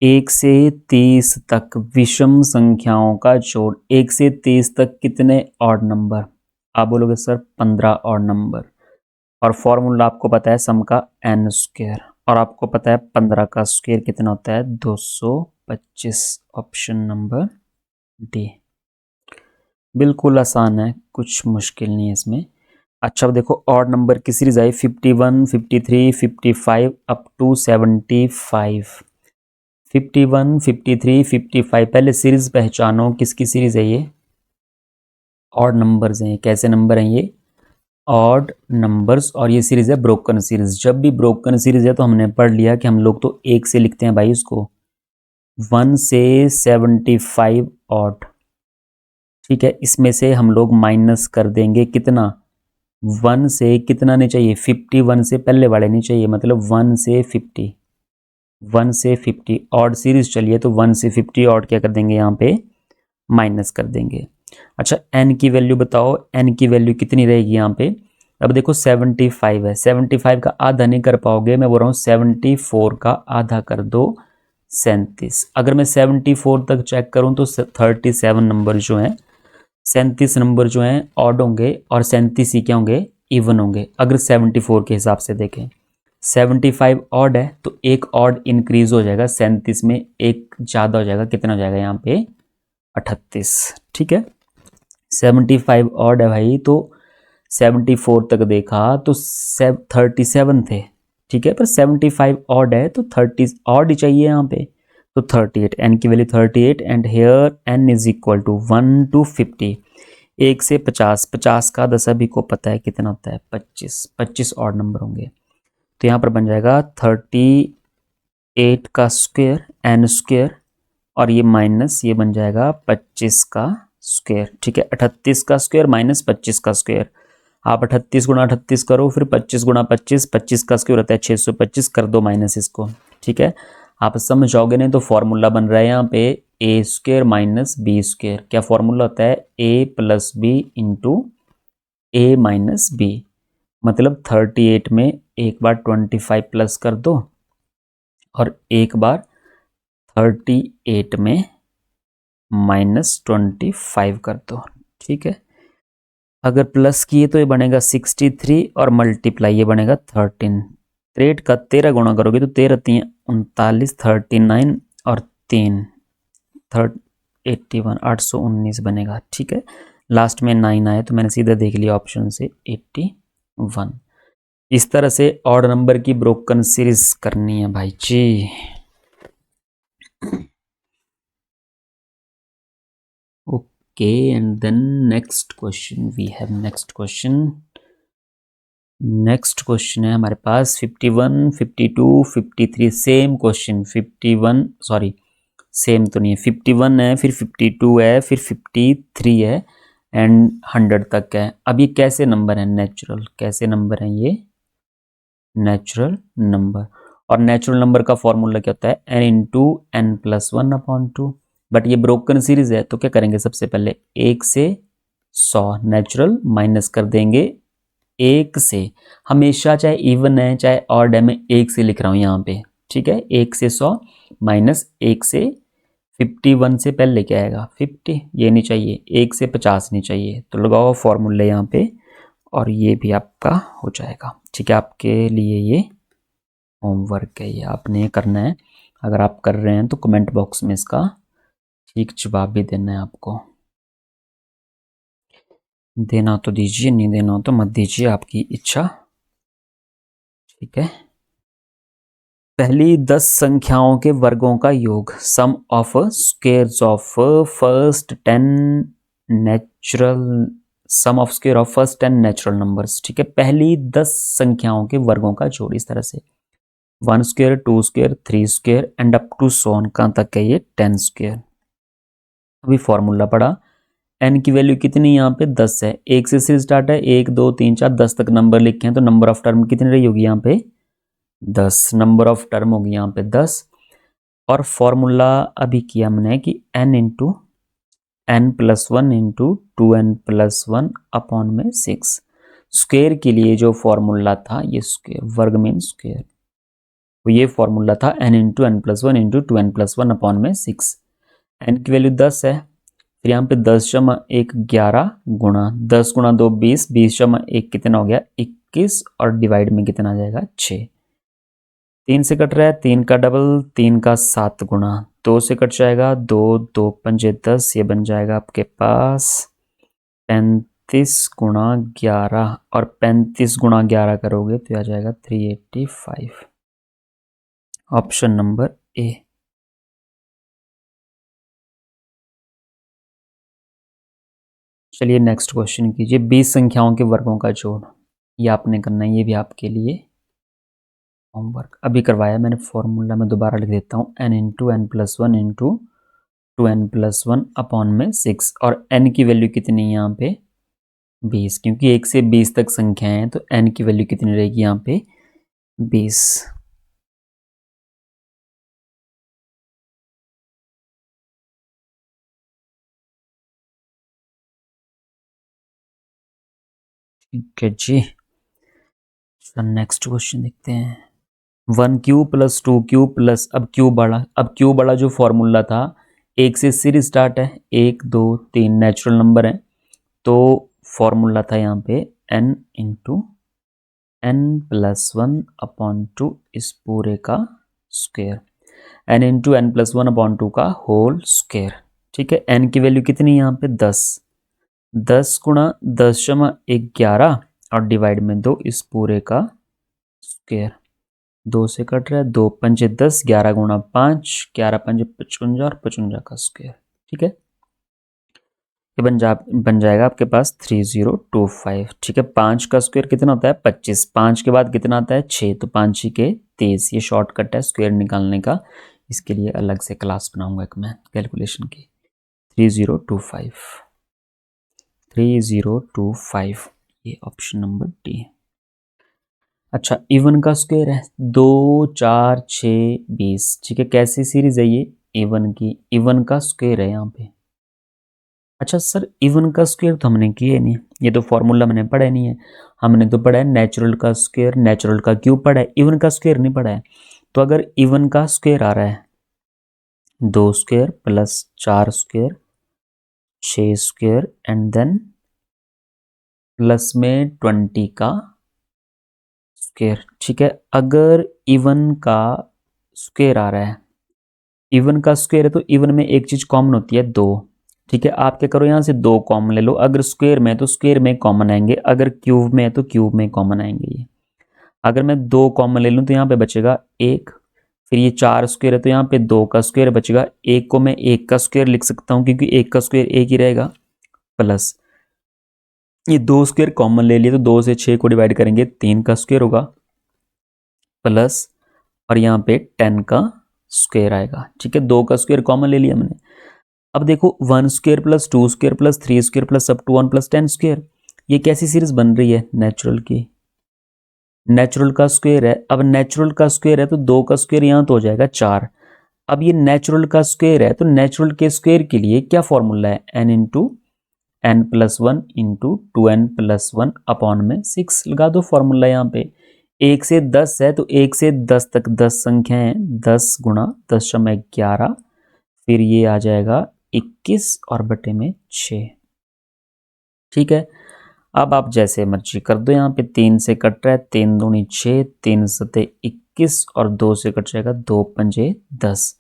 1 से 30 तक विषम संख्याओं का जोड़, 1 से 30 तक कितने ऑड नंबर, आप बोलोगे सर 15 ऑड नंबर, और फॉर्मूला आपको पता है सम का n स्क्वायर, और आपको पता है 15 का स्क्वायर कितना होता है 225, ऑप्शन नंबर डी। बिल्कुल आसान है, कुछ मुश्किल नहीं है इसमें। अच्छा अब देखो ऑड नंबर की सीरीज आई 51, 53, 55 अप टू 75। 51, 53, 55 पहले सीरीज पहचानो किसकी सीरीज है ये? ऑड नंबर्स हैं। कैसे नंबर हैं ये? Odd numbers. और ये सीरीज है ब्रोकन सीरीज। जब भी ब्रोकन सीरीज है तो हमने पढ़ लिया कि हम लोग तो एक से लिखते हैं भाई उसको, 1 से 75 ऑड। ठीक है, इसमें से हम लोग माइनस कर देंगे कितना? 1 से कितना नहीं चाहिए? 51 से पहले वाले नहीं चाहिए, मतलब 1 से 50। 1 से 50 ऑड सीरीज चलिए तो 1 से 50 ऑड क्या कर देंगे यहाँ पे? माइनस कर देंगे। अच्छा n की वैल्यू बताओ, n की वैल्यू कितनी रहेगी यहाँ पे? अब देखो 75 है, 75 का आधा नहीं कर पाओगे, मैं बोल रहा हूँ 74 का आधा कर दो 37। अगर मैं 74 तक चेक करूँ तो 37 नंबर जो हैं, 37 नंबर जो हैं ऑड होंगे और 37 ही क्या होंगे? इवन होंगे। अगर 74 के हिसाब से देखें, 75 ऑड है तो एक ऑड इंक्रीज हो जाएगा, 37 में एक ज़्यादा हो जाएगा। कितना हो जाएगा यहाँ पे? 38। ठीक है, 75 ऑड है भाई, तो 74 तक देखा तो 37 थे। ठीक है, पर 75 ऑड है तो 30 ऑड ही चाहिए यहाँ पे, तो 38। एन की value 38 and here n is equal to 1 to 50। 1 से 50, 50 का 10 सभी को पता है कितना होता है? 25। 25 ऑड नंबर होंगे तो यहाँ पर बन जाएगा 38 का स्क्वायर एन स्क्वायर, और ये माइनस ये बन जाएगा 25 का स्क्वायर। ठीक है, 38 का स्क्वायर माइनस 25 का स्क्वायर। आप 38 गुणा 38 करो, फिर 25 गुणा 25, 25 का स्क्वायर होता है 625, कर दो माइनस इसको। ठीक है, आप समझोगे नहीं तो फॉर्मूला बन रहा है यहाँ पे ए स्क्वायर माइनस बी स्क्वायर। क्या फॉर्मूला होता है? ए प्लस बी इंटू ए माइनस बी। मतलब 38 में एक बार 25 प्लस कर दो और एक बार 38 में -25 कर दो। ठीक है, अगर प्लस किए तो ये बनेगा 63 और मल्टीप्लाई ये बनेगा 13। 63 का 13 गुणा करोगे तो 13 3 39, 39 और 3 81, 819 बनेगा। ठीक है, लास्ट में 9 आए तो मैंने सीधा देख लिया ऑप्शन से 81। इस तरह से ऑड नंबर की ब्रोकन सीरीज करनी है भाई जी। Okay, and then next question we have next question है हमारे पास 51, 52, 53 सेम क्वेश्चन। 51 सॉरी सेम तो नहीं है, 51 है, फिर 52 है, फिर 53 है एंड 100 तक है। अब ये कैसे नंबर है? नेचुरल। कैसे नंबर है ये? Natural number. और नेचुरल नंबर का फॉर्मूला क्या होता है? n into N plus 1/2। But ये ब्रोकन सीरीज है तो क्या करेंगे? सबसे पहले 1 से 100 नेचुरल माइनस कर देंगे 1 से। हमेशा चाहे इवन है चाहे ऑड है, मैं 1 से लिख रहा हूँ यहाँ पे। ठीक है, 1 से 100 माइनस 1 से 51 से पहले क्या आएगा? 50। ये नहीं चाहिए, 1 से 50 नहीं चाहिए, तो लगाओ फॉर्मूले यहाँ पे और ये भी आपका हो जाएगा। ठीक है, आपके लिए ये होमवर्क है, ये आपने करना है। अगर आप कर रहे हैं तो कमेंट बॉक्स में इसका ठीक जवाब भी देना है आपको। देना तो दीजिए, नहीं देना तो मत दीजिए, आपकी इच्छा। ठीक है, पहली 10 संख्याओं के वर्गों का योग, sum of squares of first 10 natural, sum of square of first 10 natural numbers. ठीक है, पहली 10 संख्याओं के वर्गों का जोड़ इस तरह से 1 square, 2 square, 3 square and up to सोन कहाँ तक है ये 10 स्क्वायर। अभी फॉर्मूला पढ़ा, एन की वैल्यू कितनी यहाँ पे 10 है, 1 से सीरीज स्टार्ट है, 1 2 3 4 10 तक नंबर लिखे हैं तो नंबर ऑफ टर्म कितनी रही होगी यहाँ पे 10। नंबर ऑफ टर्म होगी यहाँ पे 10। और फॉर्मूला अभी किया हमने कि n into N plus 1 into 2n plus 1 upon में 6। स्क्वेयर के लिए जो फॉर्मूला था ये स्क्वेयर, वर्ग में स्क्वेयर, तो ये फॉर्मूला था n into N plus 1 into 2n plus 1 upon में 6। n की वैल्यू 10 है, फिर यहाँ पे 10 जमा 1 11 गुणा 10 गुणा 2 20, 20 जमा 1 कितना हो गया 21 और डिवाइड में कितना आ जाएगा 6। 3 से कट रहा है, 3 का डबल 3 का 7 गुणा 2 से कट जाएगा 2 2 पंजे 10, ये बन जाएगा आपके पास 10 35 गुणा 11 और 35 गुणा 11 करोगे तो आ जाएगा 385। Option number A. चलिए नेक्स्ट क्वेश्चन कीजिए। 20 संख्याओं के वर्गों का जोड़, ये आपने करना है, ये भी आपके लिए होमवर्क अभी करवाया मैंने। फॉर्मूला में दोबारा लिख देता हूँ, n into N plus one into 2n plus one upon में 6, और n की वैल्यू कितनी है यहाँ पे 20, क्योंकि 1 से 20 तक संख्याएं हैं तो n की वैल्यू कितनी रहेगी यहाँ पे 20। ठीक है जी, नेक्स्ट क्वेश्चन देखते हैं। 1 क्यूब प्लस 2 क्यूब प्लस, अब क्यूब बड़ा जो फॉर्मूला था, 1 से सीरीज स्टार्ट है, 1 2 3 नेचुरल नंबर है, तो फॉर्मूला था यहाँ पे n into N plus one upon two इस पूरे का square, n into N plus one upon two का होल स्क्वायर। ठीक है, n की वैल्यू कितनी है यहाँ पे 10, 10 गुणा 10,11 और डिवाइड में 2 इस पूरे का स्क्वायर। 2 से कट रहा है, 2 पंजे 10, 11 गुणा 5, 11 पंजे 55 और 55 का स्क्वायर। ठीक है, ये बन जाएगा आपके पास 3025। ठीक है, 5 का स्क्वायर कितना होता है 25, 5 के बाद कितना आता है 6, तो 5 ही के 23। ये शॉर्टकट है स्क्वायर निकालने का, इसके लिए अलग से क्लास बनाऊंगा एक मैं कैलकुलेशन की। 3025, ये ऑप्शन नंबर डी। अच्छा, इवन का स्क्वायर है 2 4 6 20। ठीक है, कैसी सीरीज है ये इवन की, इवन का स्क्वायर है यहाँ पे। अच्छा सर, इवन का स्क्वायर तो हमने किया नहीं, ये तो फॉर्मूला मैंने पढ़ा नहीं है। हमने तो पढ़ा है नेचुरल का स्क्वायर, नेचुरल का क्यूब पढ़ा है, इवन का स्क्वायर नहीं पढ़ा है। तो अगर इवन का स्क्वायर आ रहा है 2 square plus 4 square 6 square and then plus में 20 का स्क्वायर। ठीक है, अगर इवन का स्क्वायर आ रहा है, इवन का स्क्वायर है तो इवन में एक चीज कॉमन होती है 2। ठीक है, आप क्या करो यहाँ से 2 कॉमन ले लो, अगर स्क्वायर में है तो स्क्वायर में कॉमन आएंगे, अगर क्यूब में है तो क्यूब में कॉमन आएंगे। ये अगर मैं 2 कॉमन ले लूँ तो यहाँ पे बचेगा 1, फिर ये 4 स्क्वायर है तो यहाँ पे 2 का स्क्वायर बचेगा, 1 को मैं 1 का स्क्वायर लिख सकता हूँ क्योंकि 1 का स्क्वायर 1 ही रहेगा, प्लस ये 2 स्क्वायर कॉमन ले लिए तो 2 से 6 को डिवाइड करेंगे 3 का स्क्वायर होगा, प्लस और यहाँ पे 10 का स्क्वायर आएगा। ठीक है, 2 का स्क्वायर कॉमन ले लिया मैंने। अब देखो 1 square plus 2 square plus 3 square plus up to 1 plus 10 square, ये कैसी सीरीज बन रही है नेचुरल की, नेचुरल का स्क्वायर है। अब नेचुरल का स्क्वायर है तो 2 का स्क्वायर यहाँ तो हो जाएगा 4। अब ये नेचुरल का स्क्वायर है तो नेचुरल के स्क्वायर के लिए क्या फॉर्मूला है, n into N plus one into 2n plus one upon में 6 लगा दो फॉर्मूला। यहाँ पे 1 से 10 है तो 1 से 10 तक 10 संख्या है, 10 गुणा 10,11, फिर ये आ जाएगा 21 और बटे में 6। ठीक है, अब आप जैसे मर्जी कर दो, यहाँ पे 3 से कट रहा है, 3 दूनी 6, 3 सते 21 और 2 से कट जाएगा, 2 पंजे 10,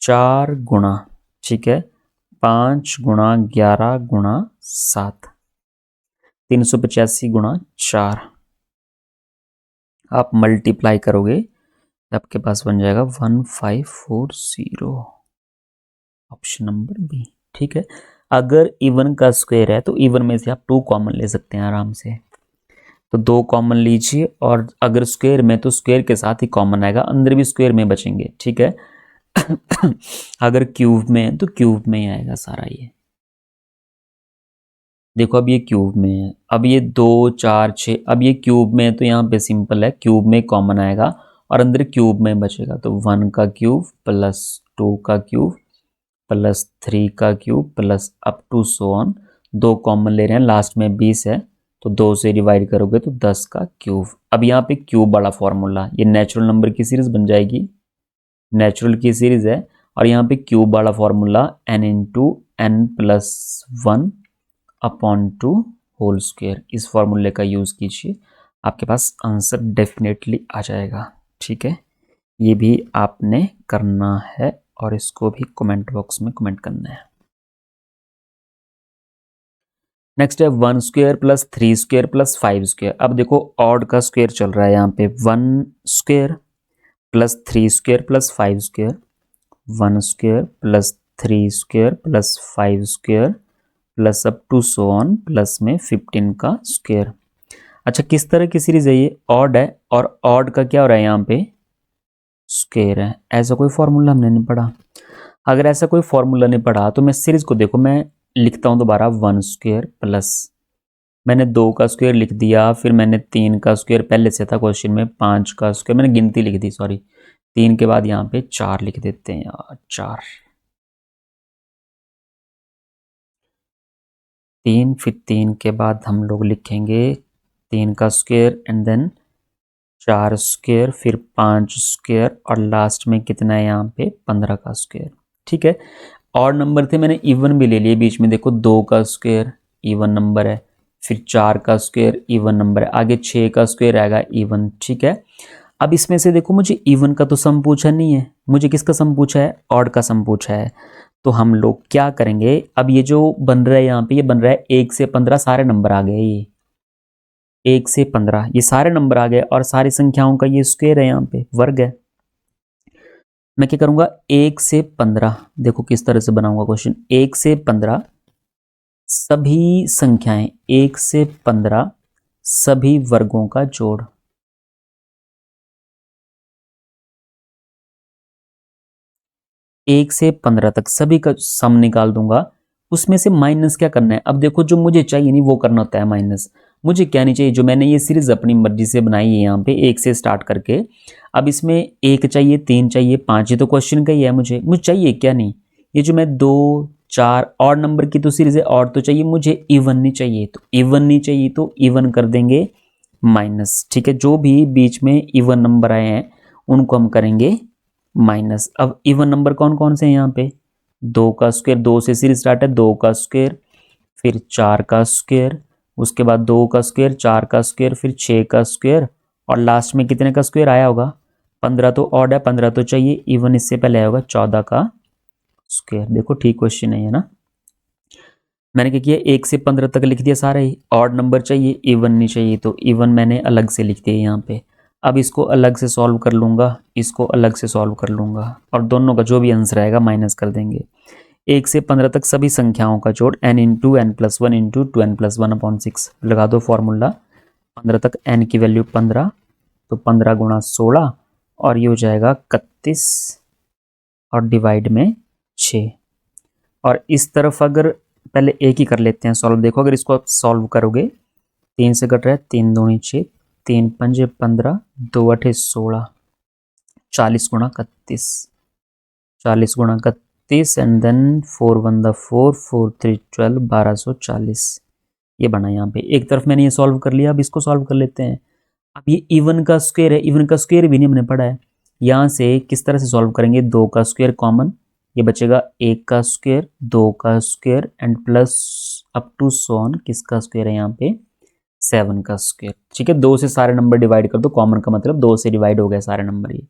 4 गुणा, ठीक है 5 गुणा 11 गुणा 7, 385 गुणा 4। आप मल्टीप्लाई करोगे आपके पास बन जाएगा 1540, ऑप्शन नंबर बी। ठीक है, अगर इवन का स्क्वायर है तो इवन में से आप 2 कॉमन ले सकते हैं आराम से, तो 2 कॉमन लीजिए, और अगर स्क्वायर में तो स्क्वायर के साथ ही कॉमन आएगा, अंदर भी स्क्वायर में बचेंगे। ठीक है अगर क्यूब में है तो क्यूब में ही आएगा सारा। ये देखो अब ये क्यूब में है, अब ये 2 4 6, अब ये क्यूब में है तो यहाँ पे सिंपल है, क्यूब में कॉमन आएगा और अंदर क्यूब में बचेगा, तो 1 का क्यूब प्लस 2 का क्यूब प्लस 3 का cube plus up to so on. 2 common ले रहे हैं, लास्ट में 20 है तो 2 से डिवाइड करोगे तो 10 का क्यूब। अब यहाँ पे क्यूब वाला फॉर्मूला, ये नेचुरल नंबर की सीरीज बन जाएगी, नेचुरल की सीरीज है, और यहाँ पे क्यूब वाला formula n into N plus one upon two whole square, इस फॉर्मूले का यूज़ कीजिए, आपके पास आंसर डेफिनेटली आ जाएगा। ठीक है, ये भी आपने करना है और इसको भी कमेंट बॉक्स में कमेंट करना है। नेक्स्ट है 1 square plus 3 square plus 5 square. अब देखो ऑड का स्क्वायर चल रहा है यहाँ पे, 1 square plus 3 square plus 5 square, 1 square plus 3 square plus 5 square plus up to so on plus में 15 का स्क्वायर। अच्छा, किस तरह की सीरीज है ये? ऑड है, और ऑड का क्या हो रहा है यहाँ पे? स्क्वायर है। ऐसा कोई फॉर्मूला हमने नहीं पढ़ा। अगर ऐसा कोई फॉर्मूला नहीं पढ़ा तो मैं सीरीज को देखो, मैं लिखता हूँ दोबारा, 1 स्क्वायर प्लस, मैंने 2 का स्क्वायर लिख दिया, फिर मैंने 3 का स्क्वायर, पहले से था क्वेश्चन में 5 का स्क्वायर, मैंने गिनती लिख दी, सॉरी, 3 के बाद यहाँ पे 4 लिख देते हैं यार, 4, 3, फिर 3 के बाद हम लोग लिखेंगे 3 का स्क्वायर एंड देन 4 स्क्वायर, फिर 5 स्क्वायर, और लास्ट में कितना है यहाँ पे? 15 का स्क्वायर। ठीक है, और नंबर थे, मैंने इवन भी ले लिए बीच में, देखो 2 का स्क्वायर इवन नंबर है, फिर 4 का स्क्वायर इवन नंबर है, आगे 6 का स्क्वायर आएगा इवन। ठीक है, अब इसमें से देखो मुझे इवन का तो सम पूछा नहीं है, मुझे किसका सम पूछा है? ऑड का सम पूछा है। तो हम लोग क्या करेंगे, अब ये जो बन रहा है यहाँ पे, ये बन रहा है 1 से 15 सारे नंबर आ गए, ये 1 से 15 ये सारे नंबर आ गए, और सारी संख्याओं का ये स्क्वायर है, यहाँ पे वर्ग है। मैं क्या करूंगा, 1 से 15, देखो किस तरह से बनाऊंगा क्वेश्चन, 1 से 15 सभी संख्याएं, 1 से 15 सभी वर्गों का जोड़, 1 से 15 तक सभी का सम निकाल दूंगा। उसमें से माइनस क्या करना है? अब देखो जो मुझे चाहिए नहीं वो करना होता है माइनस, मुझे क्या नहीं चाहिए, जो मैंने ये सीरीज अपनी मर्जी से बनाई है यहाँ पे 1 से स्टार्ट करके, अब इसमें 1 चाहिए, 3 चाहिए, 5, ये तो क्वेश्चन का ही है, मुझे चाहिए क्या नहीं, ये जो मैं 2, 4 और नंबर की तो सीरीज है, और तो चाहिए मुझे, इवन नहीं चाहिए, तो इवन नहीं चाहिए तो इवन कर देंगे माइनस। ठीक है, जो भी बीच में इवन नंबर आए हैं उनको हम करेंगे माइनस। अब इवन नंबर कौन कौन से हैं यहाँ पे? 2 का स्क्वायर, 2 से सीरीज स्टार्ट है, 2 का स्क्वायर, फिर 4 का स्क्वायर, उसके बाद 2 का स्क्वायर, 4 का स्क्वायर, फिर 6 का स्क्वायर, और लास्ट में कितने का स्क्वायर आया होगा? 15 तो ऑड है, 15 तो चाहिए, इवन इससे पहले आया होगा 14 का स्क्वायर। देखो ठीक क्वेश्चन है ना। मैंने क्या किया, 1 से 15 तक लिख दिया सारा ही, ऑड नंबर चाहिए, इवन नहीं चाहिए, तो इवन मैंने अलग से लिख दिया यहाँ पे। अब इसको अलग से सॉल्व कर लूँगा, इसको अलग से सॉल्व कर लूँगा, और दोनों का जो भी आंसर आएगा माइनस कर देंगे। 1 से 15 तक सभी संख्याओं का जोड़, n into n plus 1 into 2n plus 1 upon 6, लगा दो फॉर्मूला। 15 तक n की वैल्यू 15, तो 15 गुणा 16, और ये हो जाएगा 31, और डिवाइड में 6। और इस तरफ अगर पहले एक ही कर लेते हैं सॉल्व, देखो अगर इसको आप सॉल्व करोगे, 3 से कट रहा है, 3 दूनी 6, 3 पंजे 15, 2 अठे 16, 40 गुणा 31, 40 गुणा 31, एंड देन 4 1 द 4, 4 3 12, 1240। ये बना यहाँ पे, एक तरफ मैंने ये सॉल्व कर लिया, अब इसको सॉल्व कर लेते हैं। अब ये इवन का स्क्वायर है, इवन का स्क्वायर भी नहीं हमने पढ़ा है, यहाँ से किस तरह से सॉल्व करेंगे, 2 का स्क्वायर कॉमन, ये बचेगा 1 का स्क्वायर, 2 का square, and plus up to सोन किसका स्क्वायर है यहाँ पे, 7 का स्क्वायर। ठीक है, 2 से सारे नंबर डिवाइड कर दो, कॉमन का मतलब 2 से डिवाइड हो गए सारे नंबर ये।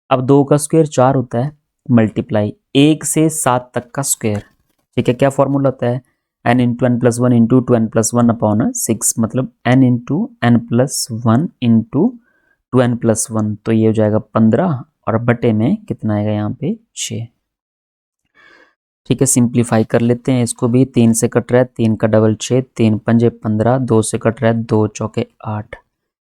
अब 2 का स्क्वायर 4 होता है, मल्टीप्लाई 1 से 7 तक का स्क्वायर। ठीक है, क्या फॉर्मूला होता है, n into N plus one into 2n plus 1 upon 6, मतलब n into N plus 1 into 2n plus 1, तो ये हो जाएगा 15, और बटे में कितना आएगा यहाँ पे 6। ठीक है, सिंप्लीफाई कर लेते हैं इसको भी, 3 से कट रहा है, 3 का डबल 6, 3 पंजे 15, 2 से कट रहा है, 2 चौके 8,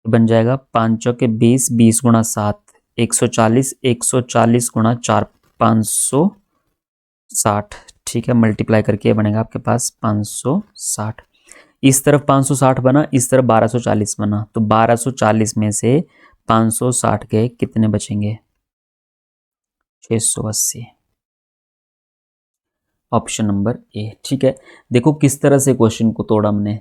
बन जाएगा 5 चौके 20, 20 गुणा 7 140, 140 गुणा 4 560। ठीक है, मल्टीप्लाई करके बनेगा आपके पास 560। इस तरफ 560 बना, इस तरफ 1240 बना, तो 1240 में से 560 के कितने बचेंगे, 680। Option number A. ठीक है, देखो किस तरह से क्वेश्चन को तोड़ा हमने,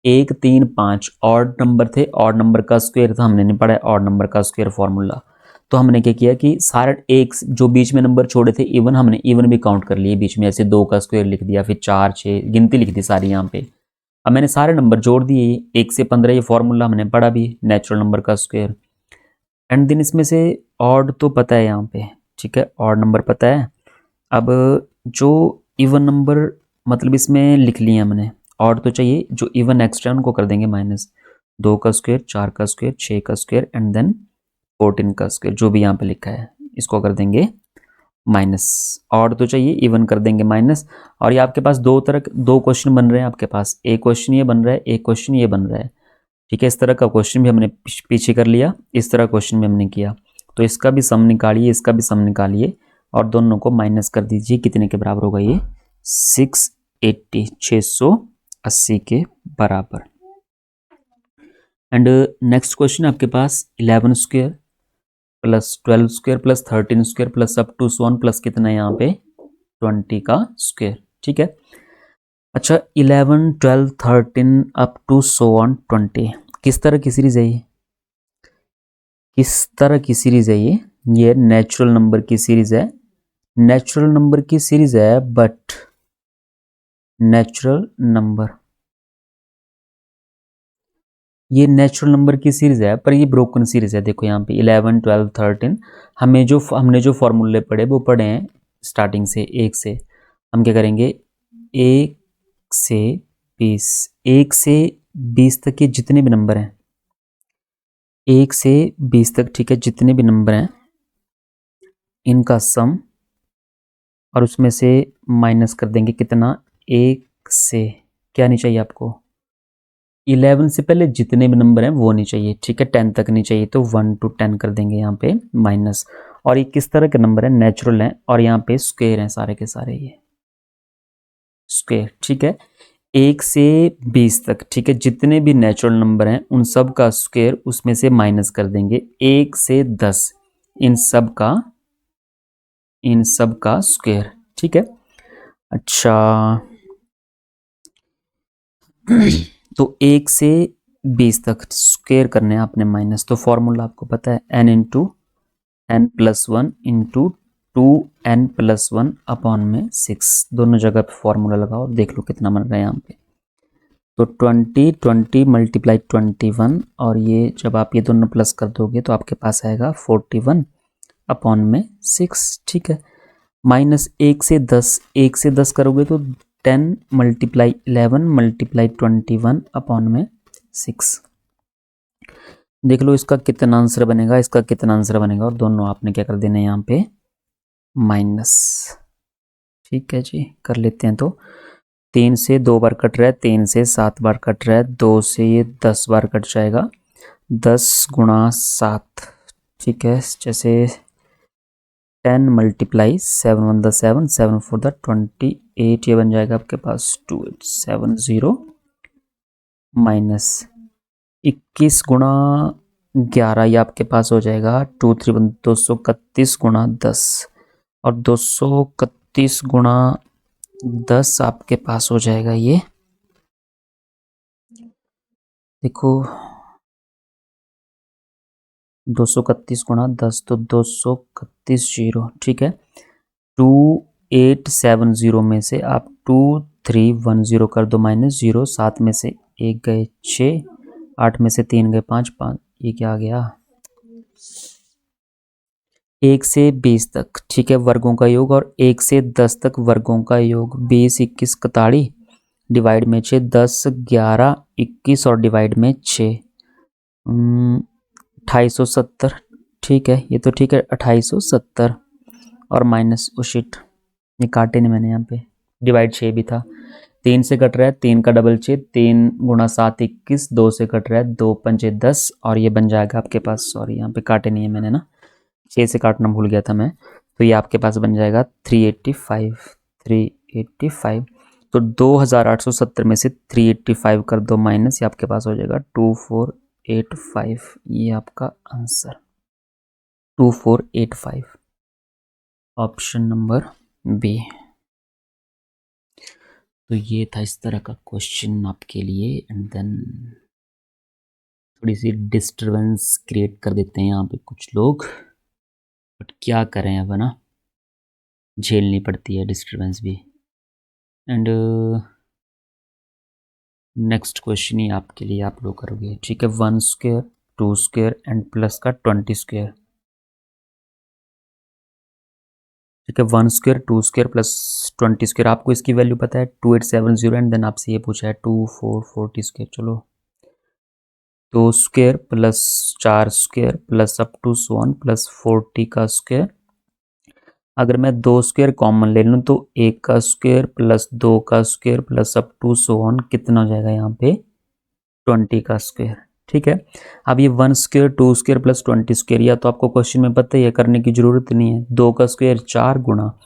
1 3 5 ऑड नंबर थे, ऑड नंबर का स्क्वायर था, हमने नहीं पढ़ा है ऑड नंबर का स्क्वायर फॉर्मूला, तो हमने क्या किया कि सारे एक जो बीच में नंबर छोड़े थे इवन, हमने इवन भी काउंट कर लिए बीच में, ऐसे 2 का स्क्वायर लिख दिया, फिर 4 6 गिनती लिख दी सारी यहाँ पे। अब मैंने सारे नंबर जोड़ दिए, 1 से 15 ये फॉर्मूला हमने पढ़ा भी, नेचुरल नंबर का स्क्वायर, एंड देन इसमें से ऑड तो पता है यहाँ पे। ठीक है, ऑड नंबर पता है, अब जो इवन नंबर मतलब इसमें लिख लिए हमने, ऑड तो चाहिए, जो इवन एक्स्ट्रा उनको कर देंगे माइनस। 2 का स्क्वायर, 4 का स्क्वायर, 6 का स्क्वायर एंड देन 14 का स्क्वायर, जो भी यहाँ पे लिखा है इसको कर देंगे माइनस। ऑड तो चाहिए, इवन कर देंगे माइनस। और ये आपके पास दो क्वेश्चन बन रहे हैं आपके पास, एक क्वेश्चन ये बन रहा है, एक क्वेश्चन ये बन रहा है। ठीक है, इस तरह का क्वेश्चन भी हमने पीछे कर लिया, इस तरह क्वेश्चन भी हमने किया। तो इसका भी सम निकालिए, इसका भी सम निकालिए और दोनों को माइनस कर दीजिए। कितने के बराबर होगा ये? 680, 680 के बराबर। एंड नेक्स्ट क्वेश्चन आपके पास 11 square plus 12 square plus 13 square plus up to so on plus कितना है यहाँ पे 20 का स्क्वायर। ठीक है, अच्छा 11, 12, 13 अप टू सो ऑन 20 किस तरह की सीरीज है ये? किस तरह की सीरीज है ये नेचुरल नंबर की सीरीज है। नेचुरल नंबर की सीरीज है, बट नेचुरल नंबर, ये नेचुरल नंबर की सीरीज है पर ये ब्रोकन सीरीज है। देखो यहाँ पे 11, 12, 13 हमने जो फॉर्मूले पढ़े वो पढ़े हैं स्टार्टिंग से 1 से। हम क्या करेंगे 1 से 20, 1 से 20 तक के जितने भी नंबर हैं, 1 से 20 तक, ठीक है, जितने भी नंबर हैं इनका सम, और उसमें से माइनस कर देंगे कितना 1 से, क्या नहीं चाहिए आपको 11 से पहले जितने भी नंबर हैं वो नहीं चाहिए। ठीक है, 10 तक नहीं चाहिए, तो 1 to 10 कर देंगे यहाँ पे माइनस। और ये किस तरह के नंबर है? नेचुरल है, और यहाँ पे स्क्वायर हैं सारे के सारे, ये स्क्वायर। ठीक है, 1 से 20 तक, ठीक है, जितने भी नेचुरल नंबर हैं उन सब का स्क्वायर उसमें से माइनस कर देंगे। 1 से 10 इन सब का स्क्वायर। ठीक है, अच्छा तो 1 से 20 तक स्क्वायर करने हैं आपने माइनस, तो फॉर्मूला आपको पता है n into n plus 1 into 2n plus 1 upon में 6। दोनों जगह पे फॉर्मूला लगाओ और देख लो कितना बन रहा है यहाँ पे। तो 20 मल्टीप्लाई 21, और ये जब आप ये दोनों प्लस कर दोगे तो आपके पास आएगा 41 अपॉन में 6। ठीक है, माइनस 1 से 10, 1 से 10 करोगे तो 10 मल्टीप्लाई 11 मल्टीप्लाई 21 अपॉन में 6। देख लो इसका कितना आंसर बनेगा, इसका कितना आंसर बनेगा, और दोनों आपने क्या कर देना है यहाँ पे माइनस। ठीक है जी, कर लेते हैं। तो 3 से 2 बार कट रहा है, 3 से 7 बार कट रहा है, 2 से ये 10 बार कट जाएगा, 10 गुणा 7। ठीक है, जैसे 10 मल्टीप्लाई 7 1 द 7, 7 4 द 28, ये बन जाएगा आपके पास 2870 माइनस 21 गुणा 11, ये आपके पास हो जाएगा 2 3 231 गुणा 10, और 231 गुणा 10 आपके पास हो जाएगा ये, देखो 231 गुणा 10 तो 231 0। ठीक है, 2870 में से आप 2310 कर दो माइनस 0, 7 में से 1 गए 6, 8 में से 3 गए 5, ये क्या आ गया 1 से 20 तक, ठीक है, वर्गों का योग, और 1 से 10 तक वर्गों का योग। 20 21 41 डिवाइड में 6, 10 11 21 और डिवाइड में 6 2870। ठीक है, ये तो ठीक है 2870, और माइनस उशिट, ये काटे नहीं मैंने यहाँ पे, डिवाइड 6 भी था, 3 से कट रहा है, 3 का डबल 6, 3 गुणा 7 21, 2 से कट रहा है, 2 पंचे 10, और ये बन जाएगा आपके पास, सॉरी यहाँ पे काटे नहीं है मैंने ना, 6 से काटना भूल गया था मैं, तो ये आपके पास बन जाएगा 385। तो 2870 में से 385 कर दो माइनस, ये आपके पास हो जाएगा 2485, ये आपका आंसर 2485, ऑप्शन नंबर बी। तो ये था इस तरह का क्वेश्चन आपके लिए, एंड देन थोड़ी सी डिस्टरबेंस क्रिएट कर देते हैं यहाँ पे कुछ लोग, बट क्या करें अब, है ना, झेलनी पड़ती है डिस्टरबेंस भी। एंड नेक्स्ट क्वेश्चन ही आपके लिए आप लोग करोगे। ठीक है, 1 स्क्वायर 2 स्क्वायर एंड प्लस का 20 स्क्वायर। ठीक है, 1 स्क्वायर 2 स्क्वायर प्लस 20 स्क्वायर, आपको इसकी वैल्यू पता है 2870 एंड देन आपसे ये पूछा है 2440 स्क्वायर। चलो 2 square plus 4 square plus up to so on plus 40 का स्क्वायर। अगर मैं 2 स्क्वायर कॉमन ले लूँ तो 1 का स्क्वायर प्लस 2 का square plus up to so on कितना हो जाएगा यहाँ पे 20 का स्क्वायर। ठीक है, अब ये 1 स्क्वायर 2 स्क्वायर प्लस 20 स्क्वायर, या तो आपको क्वेश्चन में पता ही है, करने की जरूरत नहीं है। 2 का स्क्वायर 4 गुना,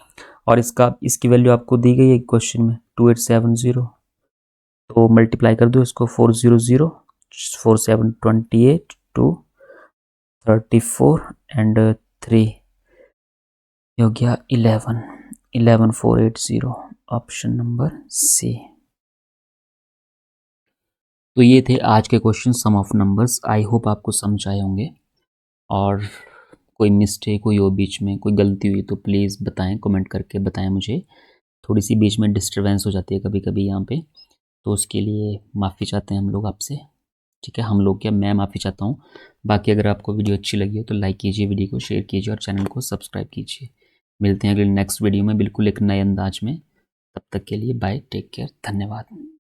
और इसकी वैल्यू आपको दी गई है क्वेश्चन में 2870, तो मल्टीप्लाई कर दो इसको 400 4 7 28 2 34 एंड 3 हो गया 11480, ऑप्शन नंबर सी। तो ये थे आज के question sum of numbers. I hope आपको समझ आए होंगे, और कोई मिस्टेक हुई हो, बीच में कोई गलती हुई तो प्लीज़ बताएं, कमेंट करके बताएं मुझे। थोड़ी सी बीच में डिस्टर्बेंस हो जाती है कभी कभी यहाँ पे, तो उसके लिए माफ़ी चाहते हैं हम लोग आपसे। ठीक है, हम लोग क्या, मैं माफ़ी चाहता हूँ। बाकी अगर आपको वीडियो अच्छी लगी हो तो लाइक कीजिए, वीडियो को शेयर कीजिए और चैनल को सब्सक्राइब कीजिए। मिलते हैं अगले नेक्स्ट वीडियो में बिल्कुल एक नए अंदाज में। तब तक के लिए बाय, टेक केयर, धन्यवाद।